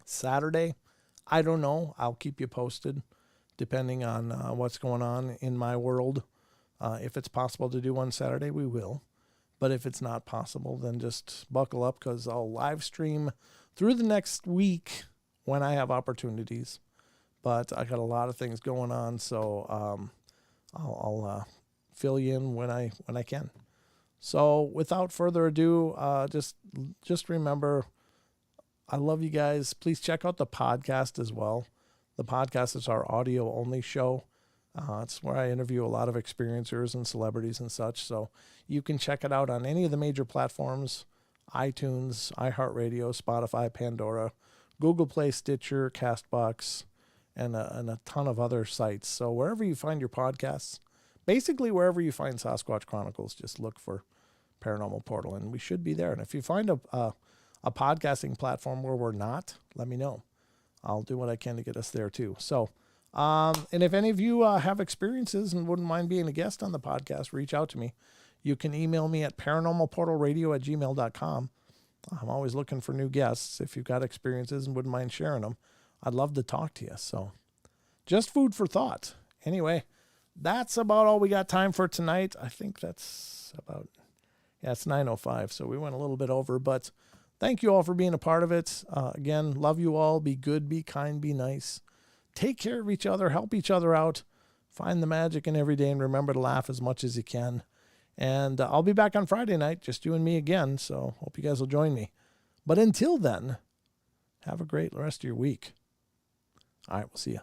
Saturday, I don't know. I'll keep you posted depending on what's going on in my world. If it's possible to do one Saturday, we will. But if it's not possible, then just buckle up, because I'll live stream through the next week when I have opportunities. But I got a lot of things going on, so I'll fill you in when I can. So without further ado, just remember, I love you guys. Please check out the podcast as well. The podcast is our audio only show. It's where I interview a lot of experiencers and celebrities and such. So you can check it out on any of the major platforms: iTunes, iHeartRadio, Spotify, Pandora, Google Play, Stitcher, Castbox, and a ton of other sites. So wherever you find your podcasts, basically wherever you find Sasquatch Chronicles, just look for Paranormal Portal, and we should be there. And if you find a podcasting platform where we're not, let me know. I'll do what I can to get us there too. So, and if any of you have experiences and wouldn't mind being a guest on the podcast, reach out to me. You can email me at paranormalportalradio@gmail.com. I'm always looking for new guests. If you've got experiences and wouldn't mind sharing them, I'd love to talk to you. So just food for thought. Anyway, that's about all we got time for tonight. I think that's about, it's 9:05. So we went a little bit over, but thank you all for being a part of it. Again, love you all. Be good, be kind, be nice. Take care of each other. Help each other out. Find the magic in every day, and remember to laugh as much as you can. And I'll be back on Friday night, just you and me again. So hope you guys will join me. But until then, have a great rest of your week. All right, we'll see you.